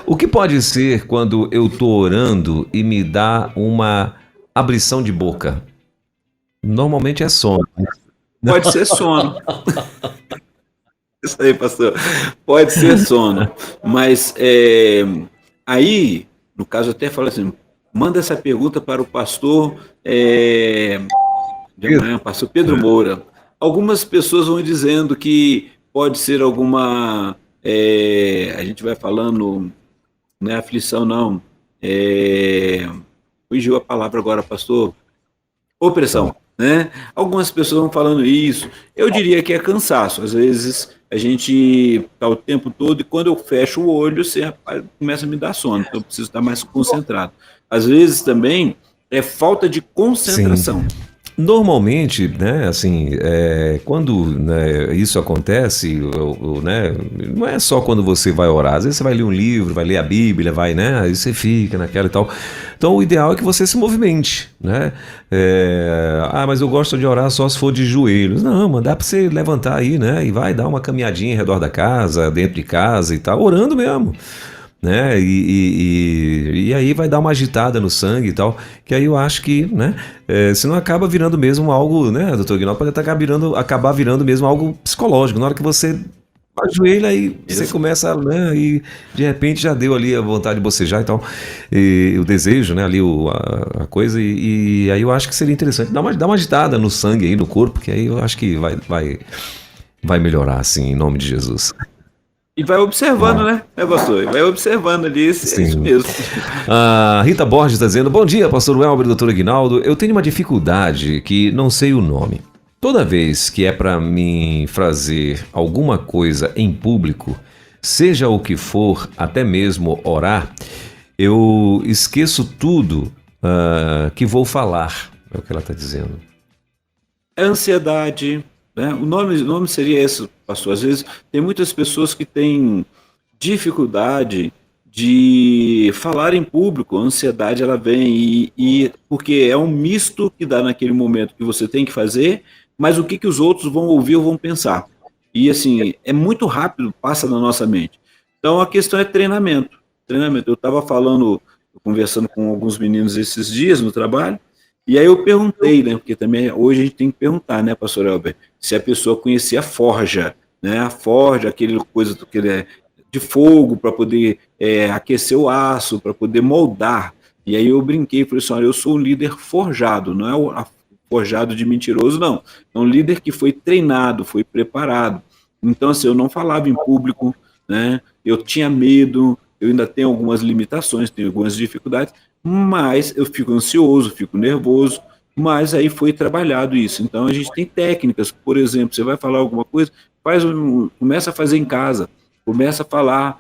O que pode ser quando eu estou orando e me dá uma abrição de boca? Normalmente é sono. Pode ser sono. Isso aí, pastor. Pode ser sono. Mas aí, no caso, até fala assim, manda essa pergunta para o pastor de amanhã, pastor Pedro Moura. Algumas pessoas vão dizendo que pode ser alguma, a gente vai falando, não é aflição não, fugiu a palavra agora, pastor, opressão, né? Algumas pessoas vão falando isso, eu diria que é cansaço, às vezes a gente está o tempo todo e quando eu fecho o olho, você começa a me dar sono, então eu preciso estar mais concentrado. Às vezes também é falta de concentração. Sim. Normalmente, né, assim, quando, né, isso acontece, né, não é só quando você vai orar, às vezes você vai ler um livro, vai ler a Bíblia, vai, né, aí você fica naquela e tal. Então o ideal é que você se movimente, né? Mas eu gosto de orar só se for de joelhos. Não, mas dá para você levantar aí, né, e vai dar uma caminhadinha em redor da casa, dentro de casa e tal, orando mesmo. Né? E aí vai dar uma agitada no sangue e tal, que aí eu acho que, né, senão acaba virando mesmo algo, né, doutor Aguinaldo, pode acabar virando mesmo algo psicológico, na hora que você ajoelha e você começa, né, e de repente já deu ali a vontade de bocejar e tal, e o desejo, né, ali a coisa, e aí eu acho que seria interessante dar uma agitada no sangue aí, no corpo, que aí eu acho que vai melhorar, assim, em nome de Jesus. E vai observando, né, pastor? Vai observando ali, é isso mesmo. A Rita Borges está dizendo, bom dia, pastor Welber, doutor Aguinaldo. Eu tenho uma dificuldade que não sei o nome. Toda vez que é para mim fazer alguma coisa em público, seja o que for, até mesmo orar, eu esqueço tudo que vou falar. É o que ela está dizendo. É ansiedade, né? O nome seria esse, pastor. Às vezes tem muitas pessoas que têm dificuldade de falar em público, a ansiedade ela vem porque é um misto que dá naquele momento que você tem que fazer, mas o que os outros vão ouvir ou vão pensar. E assim, é muito rápido, passa na nossa mente. Então a questão é treinamento. Eu estava conversando com alguns meninos esses dias no trabalho, e aí eu perguntei, né, porque também hoje a gente tem que perguntar, né, pastor Elber, se a pessoa conhecia a forja, né, a forja, aquele coisa de fogo para poder aquecer o aço, para poder moldar. E aí eu brinquei, falei assim, olha, eu sou um líder forjado, não é a forjado de mentiroso, não. É um líder que foi treinado, foi preparado. Então, assim, eu não falava em público, né? Eu tinha medo, eu ainda tenho algumas limitações, tenho algumas dificuldades, mas eu fico ansioso, fico nervoso, mas aí foi trabalhado isso. Então, a gente tem técnicas, por exemplo, você vai falar alguma coisa, começa a fazer em casa, começa a falar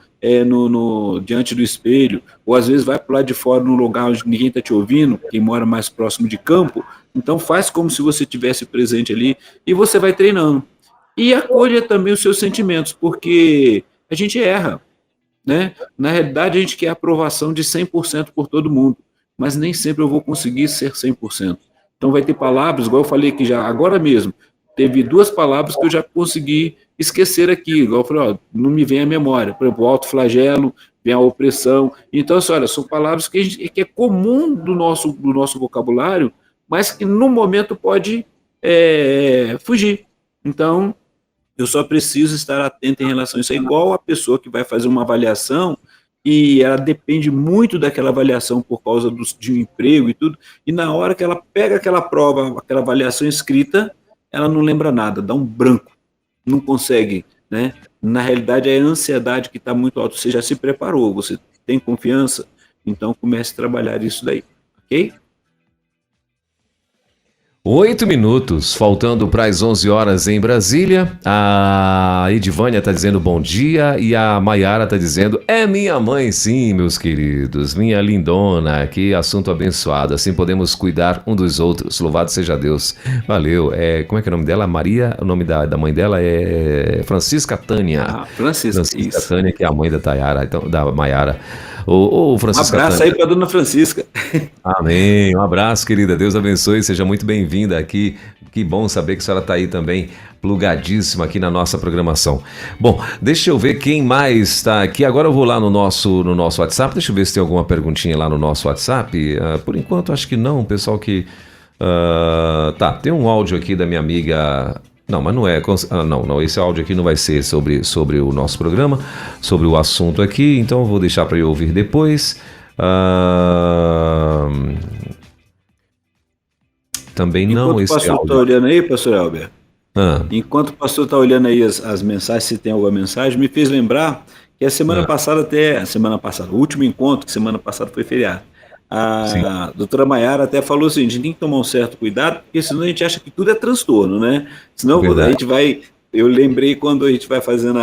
diante do espelho, ou às vezes vai para o lado de fora num lugar onde ninguém está te ouvindo, quem mora mais próximo de campo, então faz como se você estivesse presente ali e você vai treinando. E acolha também os seus sentimentos, porque a gente erra, né? Na realidade, a gente quer aprovação de 100% por todo mundo, mas nem sempre eu vou conseguir ser 100%. Então vai ter palavras, igual eu falei aqui já, agora mesmo, teve 2 palavras que eu já consegui esquecer aqui, igual eu falei, ó, não me vem à memória, por exemplo, o alto flagelo, vem a opressão. Então, assim, olha, são palavras que é comum do nosso vocabulário, mas que no momento pode fugir. Então, eu só preciso estar atento em relação a isso. É igual a pessoa que vai fazer uma avaliação e ela depende muito daquela avaliação por causa de um emprego e tudo, e na hora que ela pega aquela prova, aquela avaliação escrita, ela não lembra nada, dá um branco, não consegue, né? Na realidade, é a ansiedade que está muito alta. Você já se preparou, você tem confiança, então comece a trabalhar isso daí, ok? 8 minutos, faltando para as 11 horas em Brasília. A Edivânia está dizendo bom dia e a Maiara está dizendo é minha mãe sim, meus queridos, minha lindona, que assunto abençoado, assim podemos cuidar um dos outros, louvado seja Deus. Valeu, como é que é o nome dela? Maria, o nome da mãe dela é Francisca Tânia. Francisca isso. Tânia, que é a mãe da Tayara, então, da Maiara. Ô, Francisca, um abraço Tânia. aí para dona Francisca. Amém. Um abraço, querida. Deus abençoe. Seja muito bem-vinda aqui. Que bom saber que a senhora está aí também, plugadíssima aqui na nossa programação. Bom, deixa eu ver quem mais está aqui. Agora eu vou lá no nosso WhatsApp. Deixa eu ver se tem alguma perguntinha lá no nosso WhatsApp. Por enquanto, acho que não. Pessoal que... tá, tem um áudio aqui da minha amiga... Não, mas não é... Não, esse áudio aqui não vai ser sobre o nosso programa, sobre o assunto aqui, então eu vou deixar para eu ouvir depois. Também não esse áudio. Enquanto o pastor está olhando aí, pastor Elber, enquanto o pastor está olhando aí as mensagens, se tem alguma mensagem, me fez lembrar que a semana passada, o último encontro, que semana passada foi feriado, a doutora Maiara até falou assim, a gente tem que tomar um certo cuidado, porque senão a gente acha que tudo é transtorno, né? Senão a gente vai... Eu lembrei quando a gente vai fazendo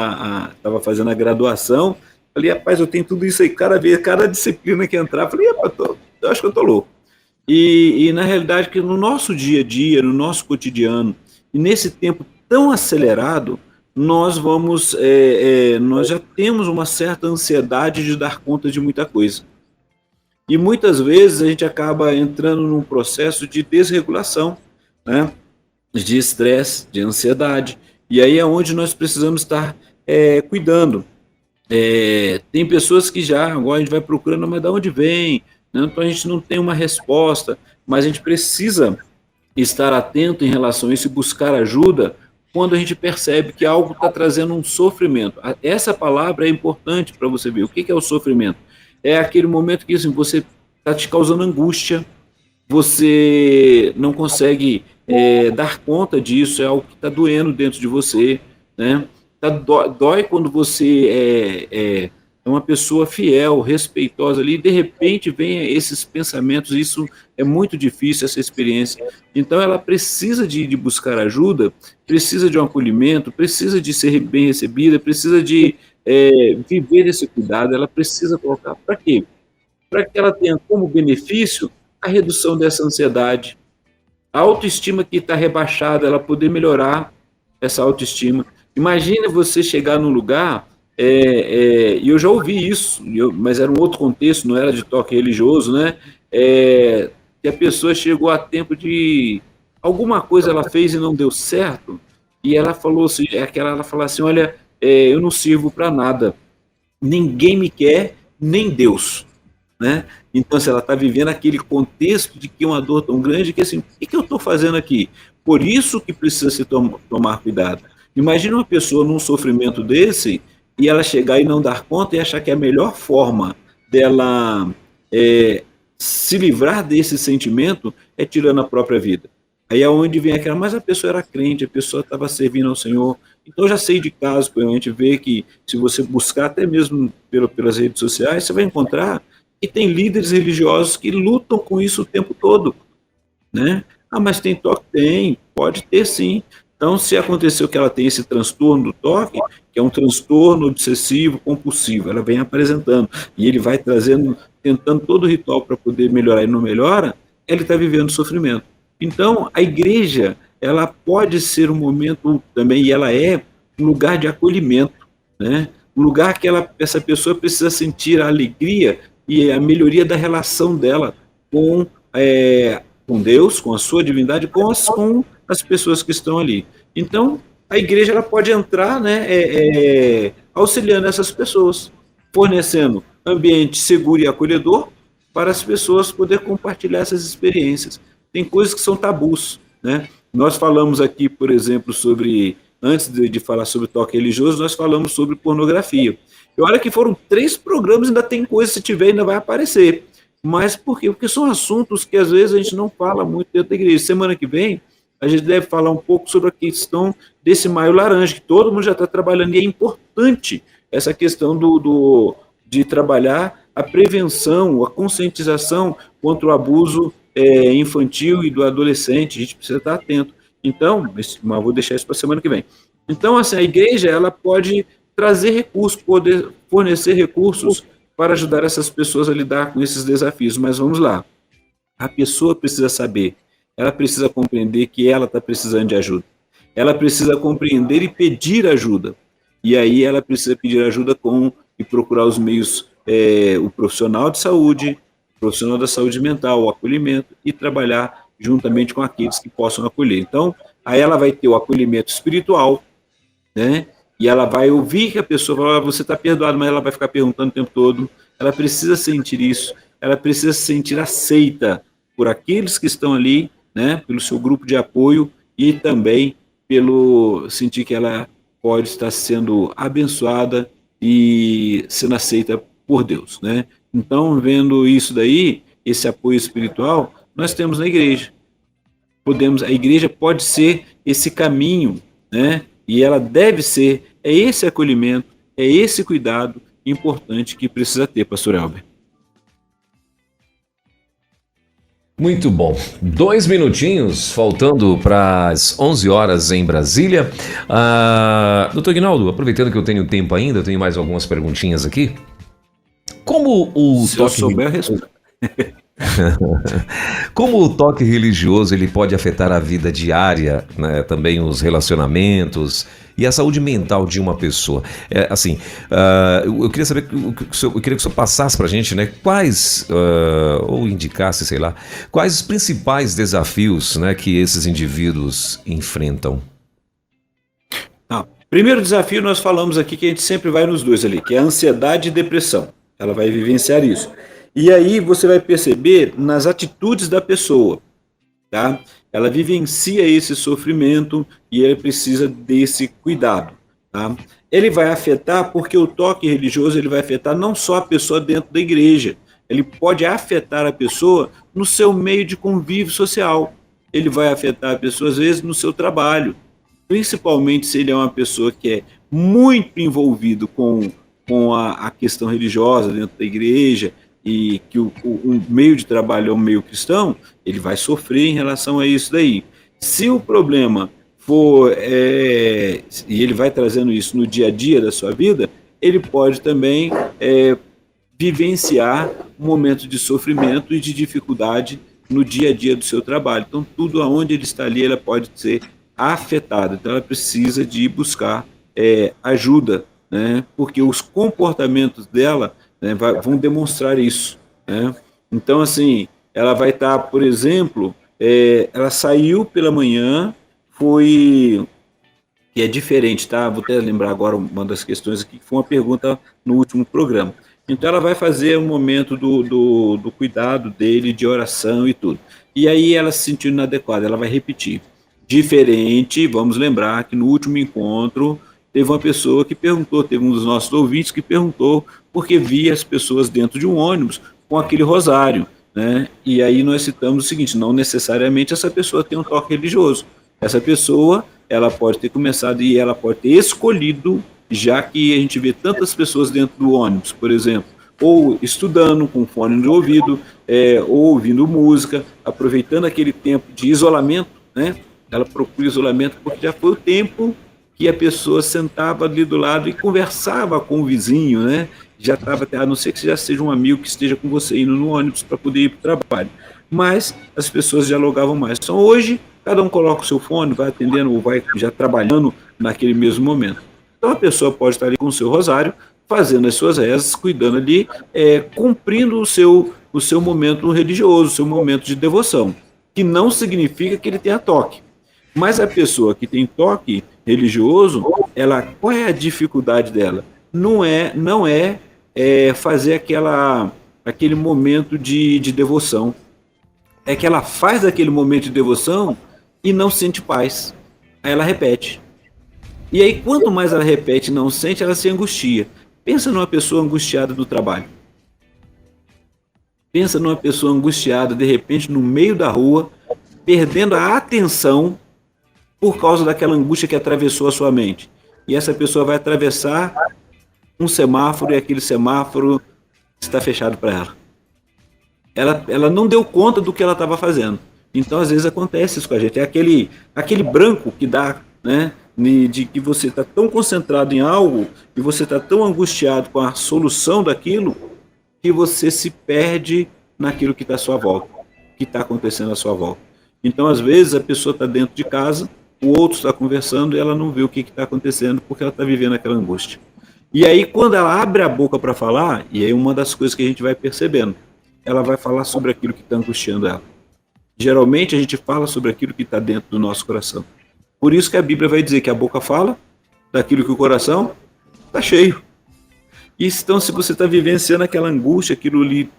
estava fazendo a graduação, falei, rapaz, eu tenho tudo isso aí, cada disciplina que entrar, falei, eu acho que eu tô louco. E na realidade, que no nosso dia a dia, no nosso cotidiano, e nesse tempo tão acelerado, nós já temos uma certa ansiedade de dar conta de muita coisa. E muitas vezes a gente acaba entrando num processo de desregulação, né? De estresse, de ansiedade. E aí é onde nós precisamos estar cuidando. Tem pessoas que agora a gente vai procurando, mas de onde vem? Né? Então a gente não tem uma resposta, mas a gente precisa estar atento em relação a isso e buscar ajuda quando a gente percebe que algo está trazendo um sofrimento. Essa palavra é importante para você ver. O que é o sofrimento? É aquele momento que assim, você está te causando angústia, você não consegue dar conta disso, é algo que está doendo dentro de você, né? Dói quando você é uma pessoa fiel, respeitosa ali, e de repente vem esses pensamentos, isso é muito difícil, essa experiência. Então ela precisa de buscar ajuda, precisa de um acolhimento, precisa de ser bem recebida, precisa de viver esse cuidado, ela precisa colocar, para quê? Para que ela tenha como benefício a redução dessa ansiedade, a autoestima que está rebaixada, ela poder melhorar essa autoestima. Imagina você chegar num lugar, e eu já ouvi isso, mas era um outro contexto, não era de toque religioso, né? Que a pessoa chegou a tempo de... Alguma coisa ela fez e não deu certo, e ela falou assim, ela falou assim, olha, eu não sirvo para nada, ninguém me quer, nem Deus, né? Então, se ela está vivendo aquele contexto de que é uma dor tão grande, que assim, o que eu estou fazendo aqui? Por isso que precisa se tomar cuidado. Imagina uma pessoa num sofrimento desse, e ela chegar e não dar conta e achar que a melhor forma dela se livrar desse sentimento é tirando a própria vida. Aí é onde vem aquela, mas a pessoa era crente, a pessoa estava servindo ao Senhor. Então eu já sei de casos, a gente vê que se você buscar até mesmo pelas redes sociais, você vai encontrar que tem líderes religiosos que lutam com isso o tempo todo, né? Ah, mas tem toque? Tem, pode ter sim. Então, se aconteceu que ela tem esse transtorno do toque, que é um transtorno obsessivo compulsivo, ela vem apresentando, e ele vai trazendo, tentando todo o ritual para poder melhorar e não melhora, ele está vivendo sofrimento. Então, a igreja, ela pode ser um momento também, e ela é um lugar de acolhimento, né? Um lugar que essa pessoa precisa sentir a alegria e a melhoria da relação dela com, com Deus, com a sua divindade, com as pessoas que estão ali. Então, a igreja ela pode entrar, né, auxiliando essas pessoas, fornecendo ambiente seguro e acolhedor para as pessoas poderem compartilhar essas experiências. Tem coisas que são tabus, né? Nós falamos aqui, por exemplo, antes de falar sobre toque religioso, nós falamos sobre pornografia. E olha que foram 3 programas, ainda tem coisa, se tiver, ainda vai aparecer. Mas por quê? Porque são assuntos que às vezes a gente não fala muito dentro da igreja. Semana que vem, a gente deve falar um pouco sobre a questão desse maio laranja, que todo mundo já está trabalhando, e é importante essa questão de trabalhar a prevenção, a conscientização contra o abuso infantil e do adolescente. A gente precisa estar atento. Então, mas vou deixar isso para a semana que vem. Então, assim, a igreja ela pode trazer recursos, poder fornecer recursos para ajudar essas pessoas a lidar com esses desafios. Mas vamos lá. A pessoa precisa saber, ela precisa compreender que ela está precisando de ajuda. Ela precisa compreender e pedir ajuda. E aí ela precisa pedir ajuda e procurar os meios, o profissional de saúde, o profissional da saúde mental, o acolhimento, e trabalhar juntamente com aqueles que possam acolher. Então, aí ela vai ter o acolhimento espiritual, né? E ela vai ouvir que a pessoa fala, você está perdoado, mas ela vai ficar perguntando o tempo todo. Ela precisa sentir isso, ela precisa se sentir aceita por aqueles que estão ali, né? Pelo seu grupo de apoio, e também pelo sentir que ela pode estar sendo abençoada e sendo aceita por Deus, né? Então, vendo isso daí, esse apoio espiritual, nós temos na igreja. A igreja pode ser esse caminho, né? E ela deve ser, esse acolhimento, esse cuidado importante que precisa ter, pastor Elber. Muito bom. 2 minutinhos, faltando para as 11 horas em Brasília. Doutor Aguinaldo, aproveitando que eu tenho tempo ainda, eu tenho mais algumas perguntinhas aqui. Como o Se eu souber, eu respondo. Como o toque religioso ele pode afetar a vida diária, né, também os relacionamentos e a saúde mental de uma pessoa? Eu queria saber, eu queria que o senhor passasse para a gente, né, quais, ou indicasse, sei lá, quais os principais desafios, né, que esses indivíduos enfrentam. Primeiro desafio, nós falamos aqui que a gente sempre vai nos dois ali, que é a ansiedade e depressão. Ela vai vivenciar isso. E aí você vai perceber nas atitudes da pessoa, tá? Ela vivencia esse sofrimento e ela precisa desse cuidado, tá? Ele vai afetar, porque o toque religioso ele vai afetar não só a pessoa dentro da igreja, ele pode afetar a pessoa no seu meio de convívio social, ele vai afetar a pessoa às vezes no seu trabalho, principalmente se ele é uma pessoa que é muito envolvido com a questão religiosa dentro da igreja, e que o meio de trabalho é um meio cristão, ele vai sofrer em relação a isso daí. Se o problema for, e ele vai trazendo isso no dia a dia da sua vida, ele pode também vivenciar um momento de sofrimento e de dificuldade no dia a dia do seu trabalho. Então, tudo aonde ele está ali, ela pode ser afetada. Então, ela precisa de buscar ajuda, né? Porque os comportamentos dela, né, vão demonstrar isso, né? Então, assim, ela vai estar, por exemplo, ela saiu pela manhã, que é diferente, tá? Vou até lembrar agora uma das questões aqui, que foi uma pergunta no último programa. Então, ela vai fazer um momento do cuidado dele, de oração e tudo. E aí, ela se sentindo inadequada, ela vai repetir. Diferente, vamos lembrar que no último encontro, teve uma pessoa que perguntou, teve um dos nossos ouvintes que perguntou porque via as pessoas dentro de um ônibus com aquele rosário, né? E aí nós citamos o seguinte: não necessariamente essa pessoa tem um toque religioso. Essa pessoa, ela pode ter começado e ela pode ter escolhido, já que a gente vê tantas pessoas dentro do ônibus, por exemplo, ou estudando com fone de ouvido, ou ouvindo música, aproveitando aquele tempo de isolamento, né? Ela procura isolamento porque já foi o tempo que a pessoa sentava ali do lado e conversava com o vizinho, né? Já estava, a não ser que já seja um amigo que esteja com você indo no ônibus para poder ir para o trabalho. Mas as pessoas dialogavam mais. Então hoje, cada um coloca o seu fone, vai atendendo ou vai já trabalhando naquele mesmo momento. Então a pessoa pode estar ali com o seu rosário, fazendo as suas rezas, cuidando ali, cumprindo o seu momento religioso, o seu momento de devoção, que não significa que ele tenha toque. Mas a pessoa que tem toque religioso, qual é a dificuldade dela? Não é fazer aquele momento de devoção. É que ela faz aquele momento de devoção e não sente paz. Aí ela repete. E aí, quanto mais ela repete e não sente, ela se angustia. Pensa numa pessoa angustiada do trabalho. Pensa numa pessoa angustiada, de repente, no meio da rua, perdendo a atenção por causa daquela angústia que atravessou a sua mente. E essa pessoa vai atravessar um semáforo e aquele semáforo está fechado para ela. Ela não deu conta do que ela estava fazendo. Então, às vezes, acontece isso com a gente. É aquele branco que dá, né? De que você está tão concentrado em algo e você está tão angustiado com a solução daquilo que você se perde naquilo que está à sua volta, que está acontecendo à sua volta. Então, às vezes, a pessoa está dentro de casa, o outro está conversando e ela não vê o que está acontecendo porque ela está vivendo aquela angústia. E aí, quando ela abre a boca para falar, e aí uma das coisas que a gente vai percebendo, ela vai falar sobre aquilo que está angustiando ela. Geralmente, a gente fala sobre aquilo que está dentro do nosso coração. Por isso que a Bíblia vai dizer que a boca fala daquilo que o coração está cheio. E então, se você está vivenciando aquela angústia, aquilo ali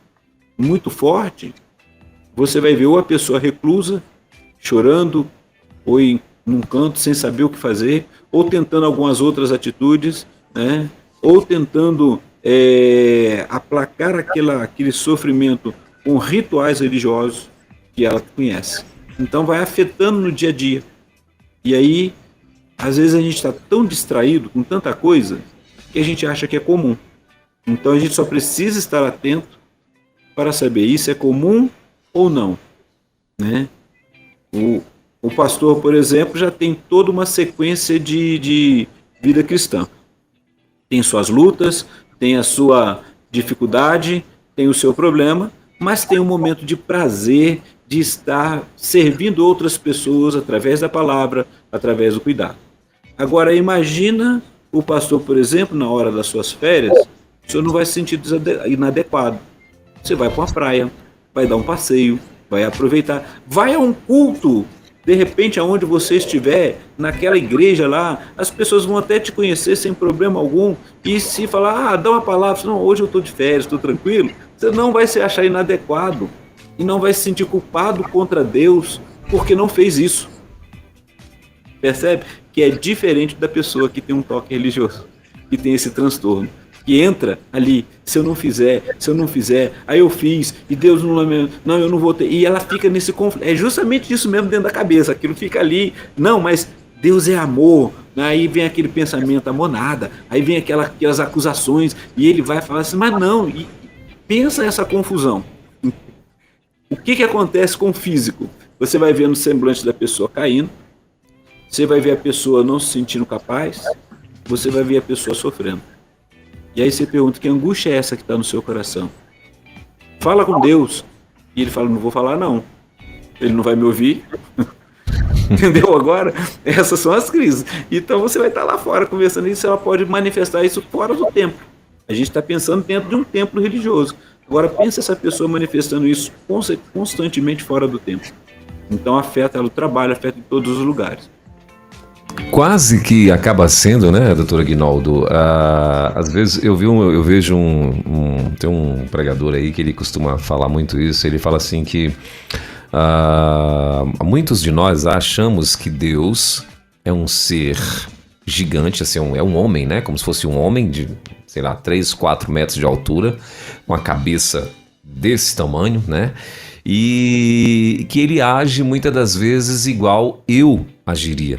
muito forte, você vai ver ou a pessoa reclusa, chorando, ou num canto sem saber o que fazer, ou tentando algumas outras atitudes, né? Ou tentando aplacar aquele sofrimento com rituais religiosos que ela conhece. Então vai afetando no dia a dia. E aí, às vezes a gente está tão distraído com tanta coisa que a gente acha que é comum. Então a gente só precisa estar atento para saber isso é comum ou não, né? O pastor, por exemplo, já tem toda uma sequência de vida cristã. Tem suas lutas, tem a sua dificuldade, tem o seu problema, mas tem um momento de prazer, de estar servindo outras pessoas através da palavra, através do cuidado. Agora, imagina o pastor, por exemplo, na hora das suas férias, o senhor não vai se sentir inadequado. Você vai para uma praia, vai dar um passeio, vai aproveitar, vai a um culto, de repente, aonde você estiver, naquela igreja lá, as pessoas vão até te conhecer sem problema algum, e se falar, dá uma palavra, não, hoje eu estou de férias, estou tranquilo, você não vai se achar inadequado, e não vai se sentir culpado contra Deus, porque não fez isso. Percebe? Que é diferente da pessoa que tem um toque religioso, que tem esse transtorno, que entra ali, se eu não fizer, aí eu fiz, e Deus não, eu não vou ter, e ela fica nesse conflito, é justamente isso mesmo dentro da cabeça, aquilo fica ali, não, mas Deus é amor, aí vem aquele pensamento, amor nada, aí vem aquelas acusações, e ele vai falar assim, mas não, e pensa essa confusão. O que acontece com o físico? Você vai ver no semblante da pessoa caindo, você vai ver a pessoa não se sentindo capaz, você vai ver a pessoa sofrendo. E aí você pergunta, que angústia é essa que está no seu coração? Fala com Deus. E ele fala, não vou falar não. Ele não vai me ouvir. Entendeu agora? Essas são as crises. Então você vai estar lá fora conversando isso, ela pode manifestar isso fora do templo. A gente está pensando dentro de um templo religioso. Agora pensa essa pessoa manifestando isso constantemente fora do templo. Então afeta ela o trabalho, afeta em todos os lugares. Quase que acaba sendo, né, doutor Aguinaldo? Às vezes eu vejo tem um pregador aí que ele costuma falar muito isso. Ele fala assim que muitos de nós achamos que Deus é um ser gigante, assim, é um homem, né? Como se fosse um homem de, sei lá, 3, 4 metros de altura, com a cabeça desse tamanho, né? E que ele age muitas das vezes igual eu agiria.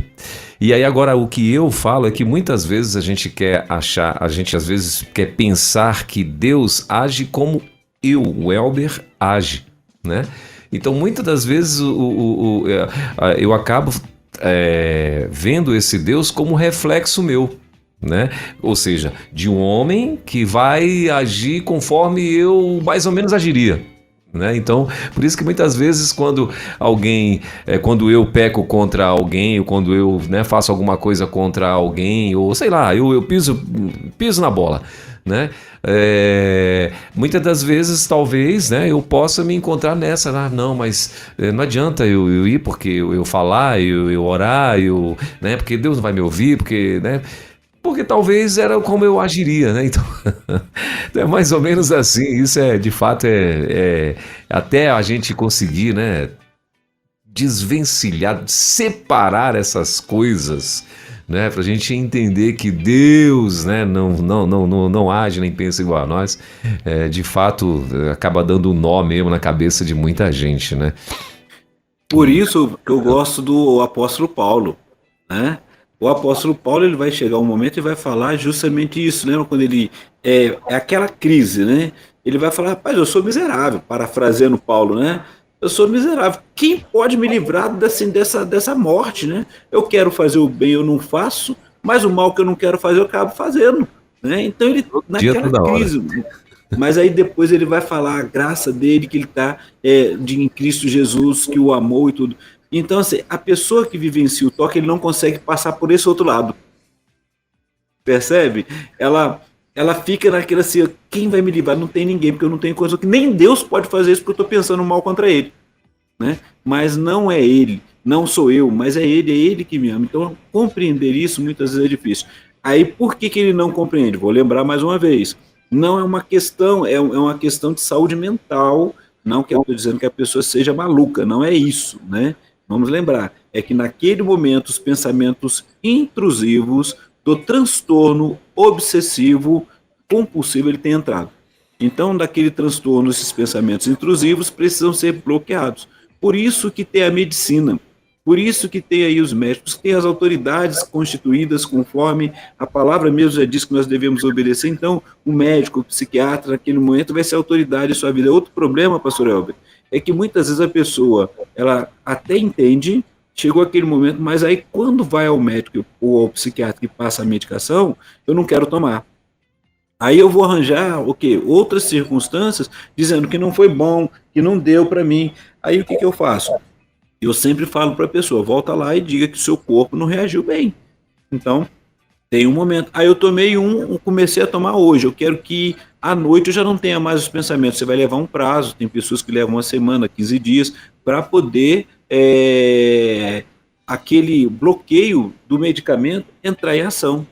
E aí agora o que eu falo é que muitas vezes a gente às vezes quer pensar que Deus age como o Elber, age, né? Então muitas das vezes eu acabo vendo esse Deus como reflexo meu, né? Ou seja, de um homem que vai agir conforme eu mais ou menos agiria. Né? Então, por isso que muitas vezes quando eu peco contra alguém, ou quando eu, né, faço alguma coisa contra alguém, ou sei lá, eu piso na bola, né? Muitas das vezes talvez, né, eu possa me encontrar nessa, não, mas não adianta eu ir porque eu falar, eu orar, né, porque Deus não vai me ouvir, porque talvez era como eu agiria, né? Então, é mais ou menos assim. Isso de fato, até a gente conseguir, né, desvencilhar, separar essas coisas, né, para a gente entender que Deus, né, não age nem pensa igual a nós. De fato, acaba dando um nó mesmo na cabeça de muita gente, né? Por isso que eu gosto do apóstolo Paulo, né? O apóstolo Paulo, ele vai chegar um momento e vai falar justamente isso, né? Quando ele é aquela crise, né? Ele vai falar, rapaz, eu sou miserável, parafraseando Paulo, né? Eu sou miserável. Quem pode me livrar dessa morte, né? Eu quero fazer o bem, eu não faço, mas o mal que eu não quero fazer, eu acabo fazendo, né? Então ele naquela crise. Mas aí depois ele vai falar a graça dele, que ele está em Cristo Jesus, que o amou e tudo. Então, assim, a pessoa que vivencia o toque, ele não consegue passar por esse outro lado. Percebe? Ela fica naquela assim, quem vai me livrar? Não tem ninguém, porque eu não tenho coisa que nem Deus pode fazer isso, porque eu estou pensando mal contra ele. Né? Mas não é ele, não sou eu, mas é ele que me ama. Então, compreender isso muitas vezes é difícil. Aí, por que ele não compreende? Vou lembrar mais uma vez. Não é uma questão, é uma questão de saúde mental, não que eu estou dizendo que a pessoa seja maluca, não é isso, né? Vamos lembrar, é que naquele momento os pensamentos intrusivos do transtorno obsessivo compulsivo ele tem entrado. Então, daquele transtorno, esses pensamentos intrusivos precisam ser bloqueados. Por isso que tem a medicina, por isso que tem aí os médicos, tem as autoridades constituídas conforme a palavra mesmo já diz que nós devemos obedecer. Então, o médico, o psiquiatra, naquele momento vai ser autoridade em sua vida. Outro problema, pastor Elber, é que muitas vezes a pessoa, ela até entende, chegou aquele momento, mas aí quando vai ao médico ou ao psiquiatra que passa a medicação, eu não quero tomar. Aí eu vou arranjar o quê? Outras circunstâncias, dizendo que não foi bom, que não deu para mim. Aí o que eu faço? Eu sempre falo para a pessoa, volta lá e diga que o seu corpo não reagiu bem. Então, tem um momento. Aí eu tomei comecei a tomar hoje. Eu quero que à noite eu já não tenha mais os pensamentos. Você vai levar um prazo. Tem pessoas que levam uma semana, 15 dias, para poder aquele bloqueio do medicamento entrar em ação.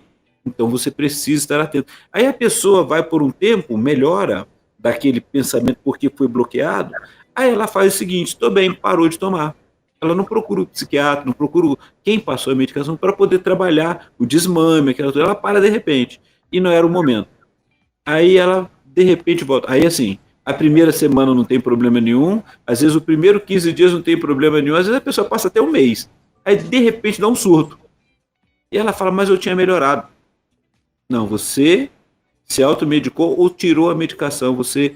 Então você precisa estar atento. Aí a pessoa vai por um tempo, melhora daquele pensamento porque foi bloqueado. Aí ela faz o seguinte: estou bem, parou de tomar. Ela não procura o psiquiatra, não procura quem passou a medicação para poder trabalhar o desmame, aquela coisa. Ela para de repente, e não era o momento. Aí ela, de repente, volta. Aí, assim, a primeira semana não tem problema nenhum, às vezes o primeiro 15 dias não tem problema nenhum, às vezes a pessoa passa até um mês. Aí, de repente, dá um surto. E ela fala, mas eu tinha melhorado. Não, você se automedicou ou tirou a medicação, você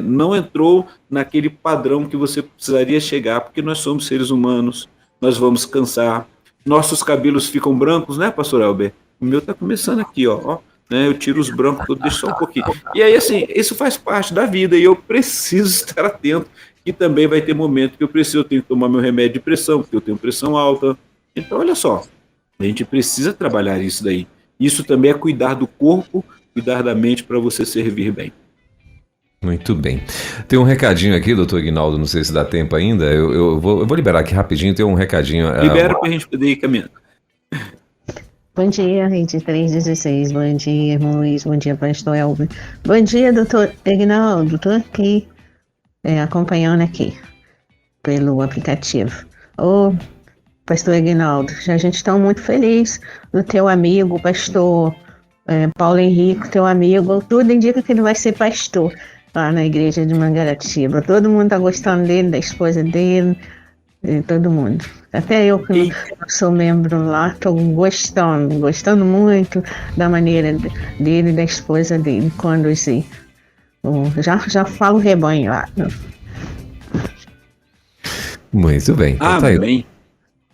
não entrou naquele padrão que você precisaria chegar, porque nós somos seres humanos, nós vamos cansar, nossos cabelos ficam brancos, né, pastor Elber? O meu está começando aqui, ó, né, eu tiro os brancos, eu deixo só um pouquinho. E aí, assim, isso faz parte da vida e eu preciso estar atento, que também vai ter momento que eu tenho que tomar meu remédio de pressão, porque eu tenho pressão alta. Então, olha só, a gente precisa trabalhar isso daí. Isso também é cuidar do corpo, cuidar da mente para você servir bem. Muito bem. Tem um recadinho aqui, doutor Aguinaldo, não sei se dá tempo ainda. Eu vou liberar aqui rapidinho, tem um recadinho. Libera para a gente poder ir caminhando. Bom dia, Rede 316. Bom dia, irmãos. Bom dia, pastor Elber. Bom dia, doutor Aguinaldo. Estou aqui acompanhando aqui pelo aplicativo. Pastor Aguinaldo, a gente está muito feliz do teu amigo, pastor Paulo Henrique, teu amigo. Tudo indica que ele vai ser pastor. lá na igreja de Mangaratiba. Todo mundo tá gostando dele, da esposa dele, de todo mundo. Até eu que não sou membro lá, tô gostando muito da maneira dele e da esposa dele conduzir. Já falo rebanho lá. Muito bem. Então tá aí. Amém.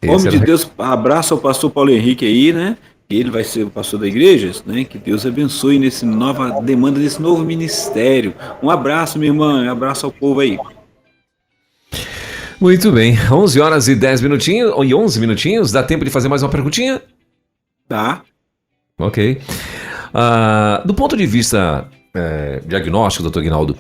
Esse Homem era de Deus, abraço ao pastor Paulo Henrique aí, né? Ele vai ser o pastor da igreja, né? Que Deus abençoe nesse nova demanda desse novo ministério. Um abraço, minha irmã, um abraço ao povo aí. Muito bem, 11 horas e 10 minutinhos, ou 11 minutinhos, dá tempo de fazer mais uma perguntinha? Tá? Ok. Do ponto de vista diagnóstico, doutor Aguinaldo,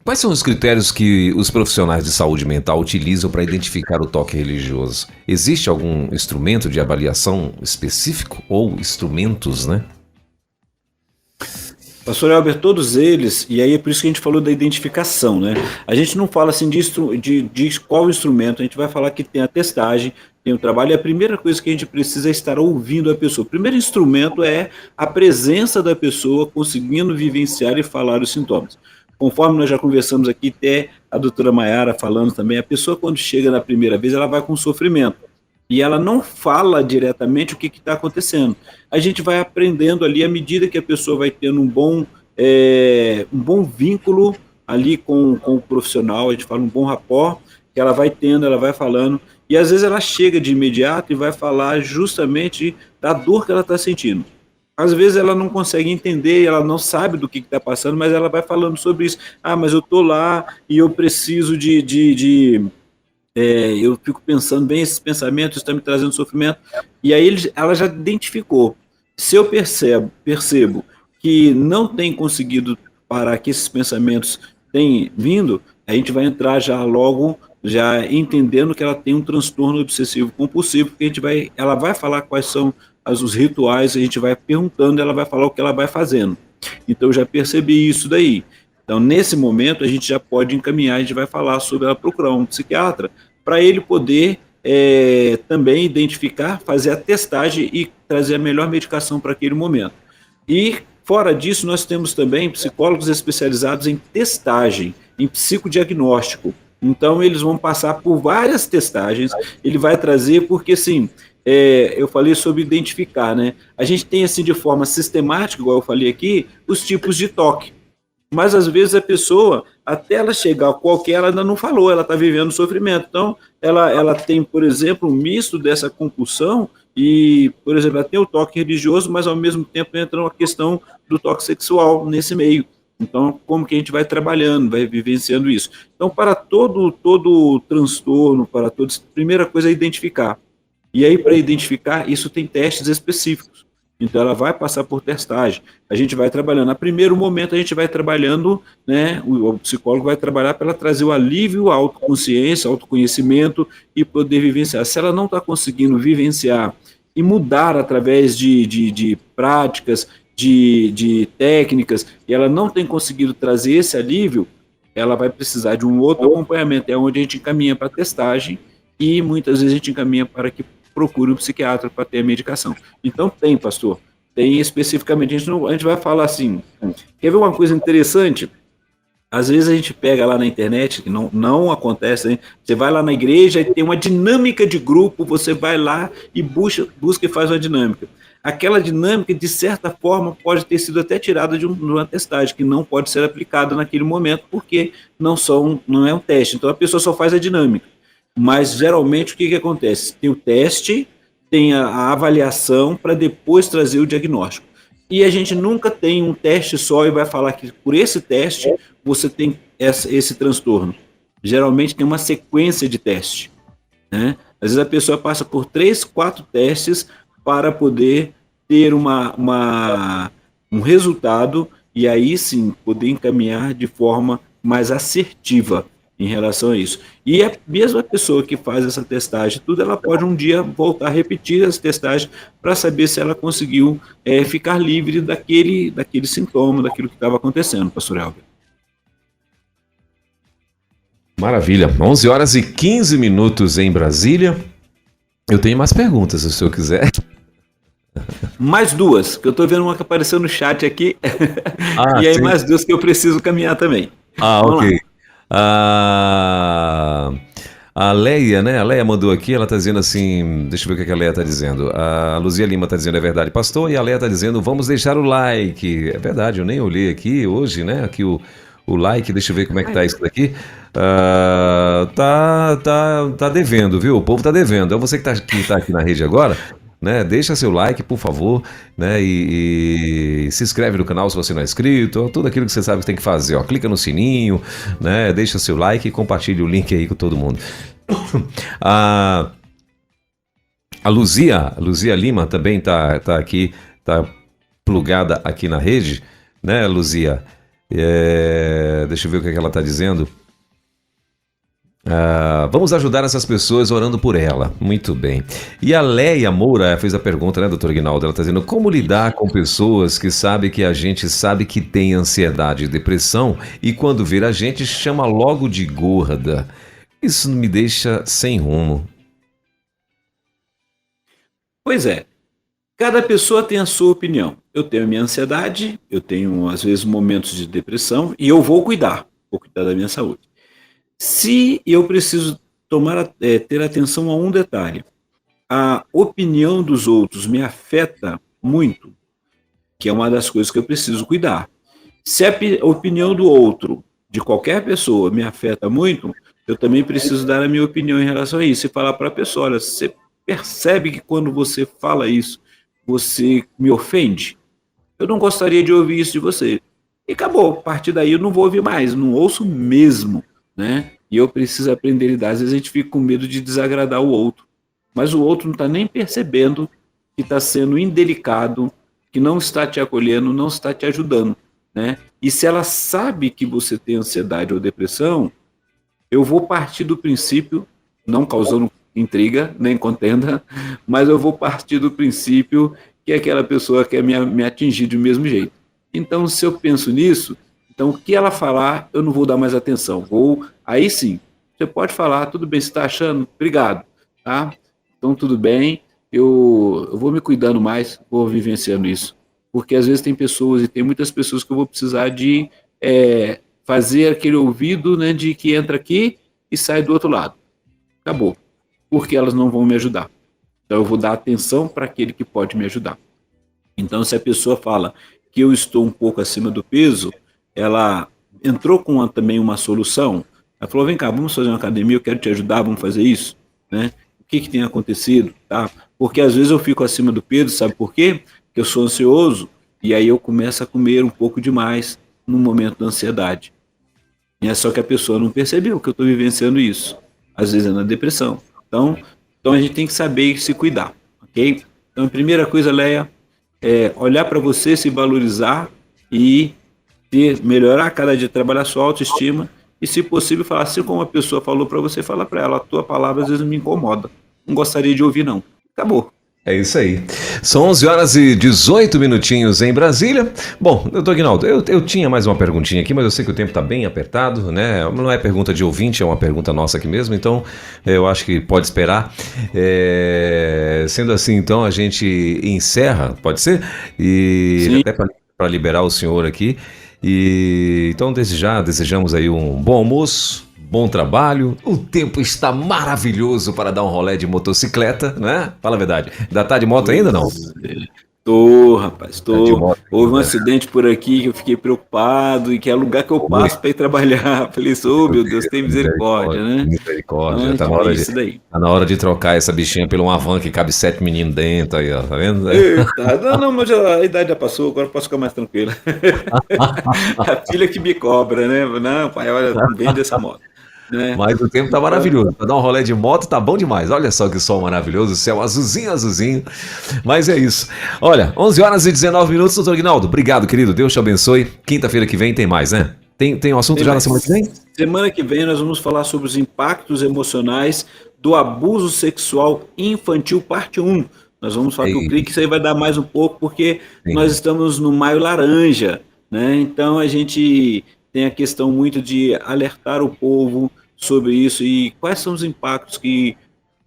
quais são os critérios que os profissionais de saúde mental utilizam para identificar o toque religioso? Existe algum instrumento de avaliação específico? Ou instrumentos, né? Pastor Elber, todos eles, e aí é por isso que a gente falou da identificação, né? A gente não fala assim de qual instrumento, a gente vai falar que tem a testagem, tem o trabalho, e a primeira coisa que a gente precisa é estar ouvindo a pessoa. O primeiro instrumento é a presença da pessoa conseguindo vivenciar e falar os sintomas. Conforme nós já conversamos aqui, até a doutora Maiara falando também, a pessoa quando chega na primeira vez, ela vai com sofrimento. E ela não fala diretamente o que está acontecendo. A gente vai aprendendo ali à medida que a pessoa vai tendo um bom vínculo ali com o profissional, a gente fala um bom rapport, que ela vai tendo, ela vai falando, e às vezes ela chega de imediato e vai falar justamente da dor que ela está sentindo. Às vezes ela não consegue entender, ela não sabe do que está passando, mas ela vai falando sobre isso. Mas eu estou lá e eu preciso eu fico pensando bem esses pensamentos, estão me trazendo sofrimento, e aí ela já identificou. Se eu percebo que não tem conseguido parar, que esses pensamentos têm vindo, a gente vai entrar já logo, já entendendo que ela tem um transtorno obsessivo compulsivo, porque ela vai falar quais são os rituais, a gente vai perguntando, ela vai falar o que ela vai fazendo. Então eu já percebi isso daí. Então, nesse momento, a gente já pode encaminhar, a gente vai falar sobre ela procurar um psiquiatra, para ele poder também identificar, fazer a testagem e trazer a melhor medicação para aquele momento. E, fora disso, nós temos também psicólogos especializados em testagem, em psicodiagnóstico. Então, eles vão passar por várias testagens, ele vai trazer, porque, assim, eu falei sobre identificar, né? A gente tem, assim, de forma sistemática, igual eu falei aqui, os tipos de toque. Mas, às vezes, a pessoa, até ela chegar a qualquer, ela ainda não falou, ela está vivendo sofrimento. Então, ela tem, por exemplo, um misto dessa compulsão e, por exemplo, ela tem o toque religioso, mas, ao mesmo tempo, entra a questão do toque sexual nesse meio. Então, como que a gente vai trabalhando, vai vivenciando isso? Então, para todo transtorno, para todos, a primeira coisa é identificar. E aí, para identificar, isso tem testes específicos. Então, ela vai passar por testagem. A gente vai trabalhando. No primeiro momento, a gente vai trabalhando, né? O psicólogo vai trabalhar para ela trazer o alívio, a autoconsciência, autoconhecimento e poder vivenciar. Se ela não está conseguindo vivenciar e mudar através de práticas, de técnicas, e ela não tem conseguido trazer esse alívio, ela vai precisar de um outro acompanhamento. É onde a gente encaminha para testagem e muitas vezes a gente encaminha para que procure um psiquiatra para ter a medicação. Então tem, pastor, tem especificamente, a gente vai falar assim, quer ver uma coisa interessante? Às vezes a gente pega lá na internet, que não acontece, hein? Você vai lá na igreja e tem uma dinâmica de grupo, você vai lá e busca e faz uma dinâmica. Aquela dinâmica, de certa forma, pode ter sido até tirada de uma testagem, que não pode ser aplicada naquele momento, porque não é um teste. Então a pessoa só faz a dinâmica. Mas, geralmente, o que acontece? Tem o teste, tem a avaliação para depois trazer o diagnóstico. E a gente nunca tem um teste só e vai falar que por esse teste você tem esse transtorno. Geralmente tem uma sequência de teste, né? Às vezes a pessoa passa por 3, 4 testes para poder ter um resultado e aí sim poder encaminhar de forma mais assertiva em relação a isso. E a mesma pessoa que faz essa testagem, ela pode um dia voltar a repetir essa testagem para saber se ela conseguiu ficar livre daquele sintoma, daquilo que estava acontecendo, pastor Elber. Maravilha. 11 horas e 15 minutos em Brasília. Eu tenho mais perguntas, se o senhor quiser. Mais duas, que eu estou vendo uma que apareceu no chat aqui, Ah, e aí sim. mais duas que eu preciso caminhar também. Vamos Ok. lá. A, a Leia, né? A Leia mandou aqui, ela tá dizendo assim, deixa eu ver o que a Leia tá dizendo. A Luzia Lima tá dizendo, é verdade, pastor, e a Leia tá dizendo, vamos deixar o like. É verdade, eu nem olhei aqui hoje, né? Aqui o like, deixa eu ver como é que tá isso daqui. Tá devendo, viu? O povo tá devendo. É você que tá aqui na rede agora, né? Deixa seu like, por favor, né? E se inscreve no canal se você não é inscrito, tudo aquilo que você sabe que tem que fazer, ó. Clica no sininho, né? Deixa seu like e compartilha o link aí com todo mundo. A, a Luzia Lima também tá aqui, tá plugada aqui na rede, né, Luzia? Deixa eu ver o que ela tá dizendo. Vamos ajudar essas pessoas orando por ela. Muito bem. E a Leia Moura fez a pergunta, né, doutor Aguinaldo? Ela está dizendo, como lidar com pessoas que sabem que a gente sabe que tem ansiedade e depressão e quando vê a gente chama logo de gorda? Isso me deixa sem rumo. Pois é, cada pessoa tem a sua opinião. Eu tenho a minha ansiedade, eu tenho, às vezes, momentos de depressão e eu vou cuidar da minha saúde. Se eu preciso ter atenção a um detalhe, a opinião dos outros me afeta muito, que é uma das coisas que eu preciso cuidar. Se a opinião do outro, de qualquer pessoa, me afeta muito, eu também preciso dar a minha opinião em relação a isso e falar para a pessoa, olha, você percebe que quando você fala isso, você me ofende? Eu não gostaria de ouvir isso de você. E acabou, a partir daí eu não vou ouvir mais, não ouço mesmo, né? E eu preciso aprender a lidar. Às vezes a gente fica com medo de desagradar o outro, mas o outro não está nem percebendo que está sendo indelicado, que não está te acolhendo, não está te ajudando, né? E se ela sabe que você tem ansiedade ou depressão, eu vou partir do princípio, não causando intriga nem contenda, mas eu vou partir do princípio que aquela pessoa quer me atingir do mesmo jeito. Então, se eu penso nisso, então o que ela falar, eu não vou dar mais atenção. Aí sim, você pode falar, tudo bem, você está achando? Obrigado, tá? Então tudo bem, eu vou me cuidando mais, vou vivenciando isso. Porque às vezes tem pessoas, e tem muitas pessoas que eu vou precisar de fazer aquele ouvido, né, de que entra aqui e sai do outro lado. Acabou. Porque elas não vão me ajudar. Então eu vou dar atenção para aquele que pode me ajudar. Então se a pessoa fala que eu estou um pouco acima do peso, ela entrou com também uma solução. Ela falou, vem cá, vamos fazer uma academia, eu quero te ajudar, vamos fazer isso, né? O que tem acontecido, tá? Porque às vezes eu fico acima do peso, sabe por quê? Porque eu sou ansioso e aí eu começo a comer um pouco demais no momento da ansiedade. E é só que a pessoa não percebeu que eu estou vivenciando isso. Às vezes é na depressão. Então a gente tem que saber se cuidar, ok? Então a primeira coisa, Leia, é olhar para você, se valorizar e melhorar cada dia, trabalhar sua autoestima e, se possível, falar assim como a pessoa falou para você, falar para ela, a tua palavra às vezes me incomoda. Não gostaria de ouvir, não. Acabou. É isso aí. São 11 horas e 18 minutinhos em Brasília. Bom, doutor Aguinaldo, eu tinha mais uma perguntinha aqui, mas eu sei que o tempo está bem apertado, né? Não é pergunta de ouvinte, é uma pergunta nossa aqui mesmo, então eu acho que pode esperar. Sendo assim, então, a gente encerra, pode ser? E Sim. até para liberar o senhor aqui. E então, desde já, desejamos aí um bom almoço. Bom trabalho, o tempo está maravilhoso para dar um rolê de motocicleta, né? Fala a verdade. Ainda tá de moto ainda, não? Tô, rapaz, tô. Tá de moto Houve um ainda. acidente por aqui que eu fiquei preocupado e que é lugar que eu passo para ir trabalhar. Falei isso, oh, meu Deus, tem misericórdia, né? Misericórdia. Então, Tá tipo, isso daí. na hora de trocar essa bichinha pelo uma van que cabe 7 meninos dentro aí, ó. Tá vendo? Eita, não, mas a idade já passou, agora eu posso ficar mais tranquilo. A filha que me cobra, né? Não, pai, olha, vende essa moto. Né? Mas o tempo tá maravilhoso. Pra dar um rolê de moto tá bom demais. Olha só que sol maravilhoso, céu azulzinho, azulzinho. Mas é isso. Olha, 11 horas e 19 minutos, doutor Aguinaldo. Obrigado, querido. Deus te abençoe. Quinta-feira que vem tem mais, né? Tem um assunto já na semana que vem? Semana que vem nós vamos falar sobre os impactos emocionais do abuso sexual infantil, parte 1. Nós vamos falar que eu creio que isso aí vai dar mais um pouco, porque nós estamos no Maio Laranja, né? Então a gente tem a questão muito de alertar o povo sobre isso e quais são os impactos que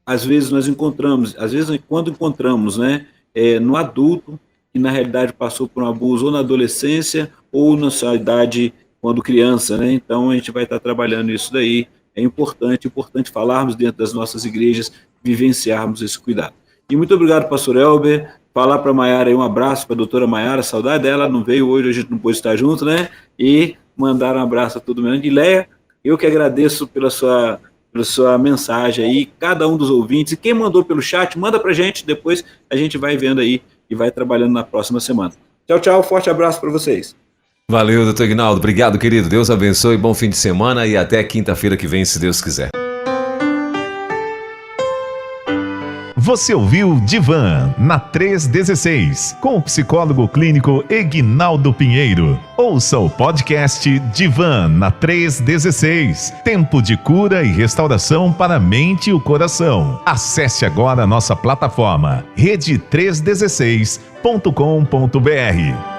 às vezes nós encontramos, às vezes quando encontramos, né, no adulto, que na realidade passou por um abuso ou na adolescência ou na sua idade quando criança, né? Então a gente vai estar trabalhando isso daí. É importante falarmos dentro das nossas igrejas, vivenciarmos esse cuidado. E muito obrigado, pastor Elber. Falar para a Maiara aí um abraço para a doutora Maiara, saudade dela, não veio hoje, a gente não pôde estar junto, né? E mandar um abraço a todo mundo. E Leia, eu que agradeço pela sua mensagem aí, cada um dos ouvintes. E quem mandou pelo chat, manda para a gente, depois a gente vai vendo aí e vai trabalhando na próxima semana. Tchau, tchau, forte abraço para vocês. Valeu, doutor Ignaldo. Obrigado, querido. Deus abençoe, bom fim de semana e até quinta-feira que vem, se Deus quiser. Você ouviu Divan na 316, com o psicólogo clínico Eguinaldo Pinheiro. Ouça o podcast Divan na 316, tempo de cura e restauração para a mente e o coração. Acesse agora a nossa plataforma rede316.com.br.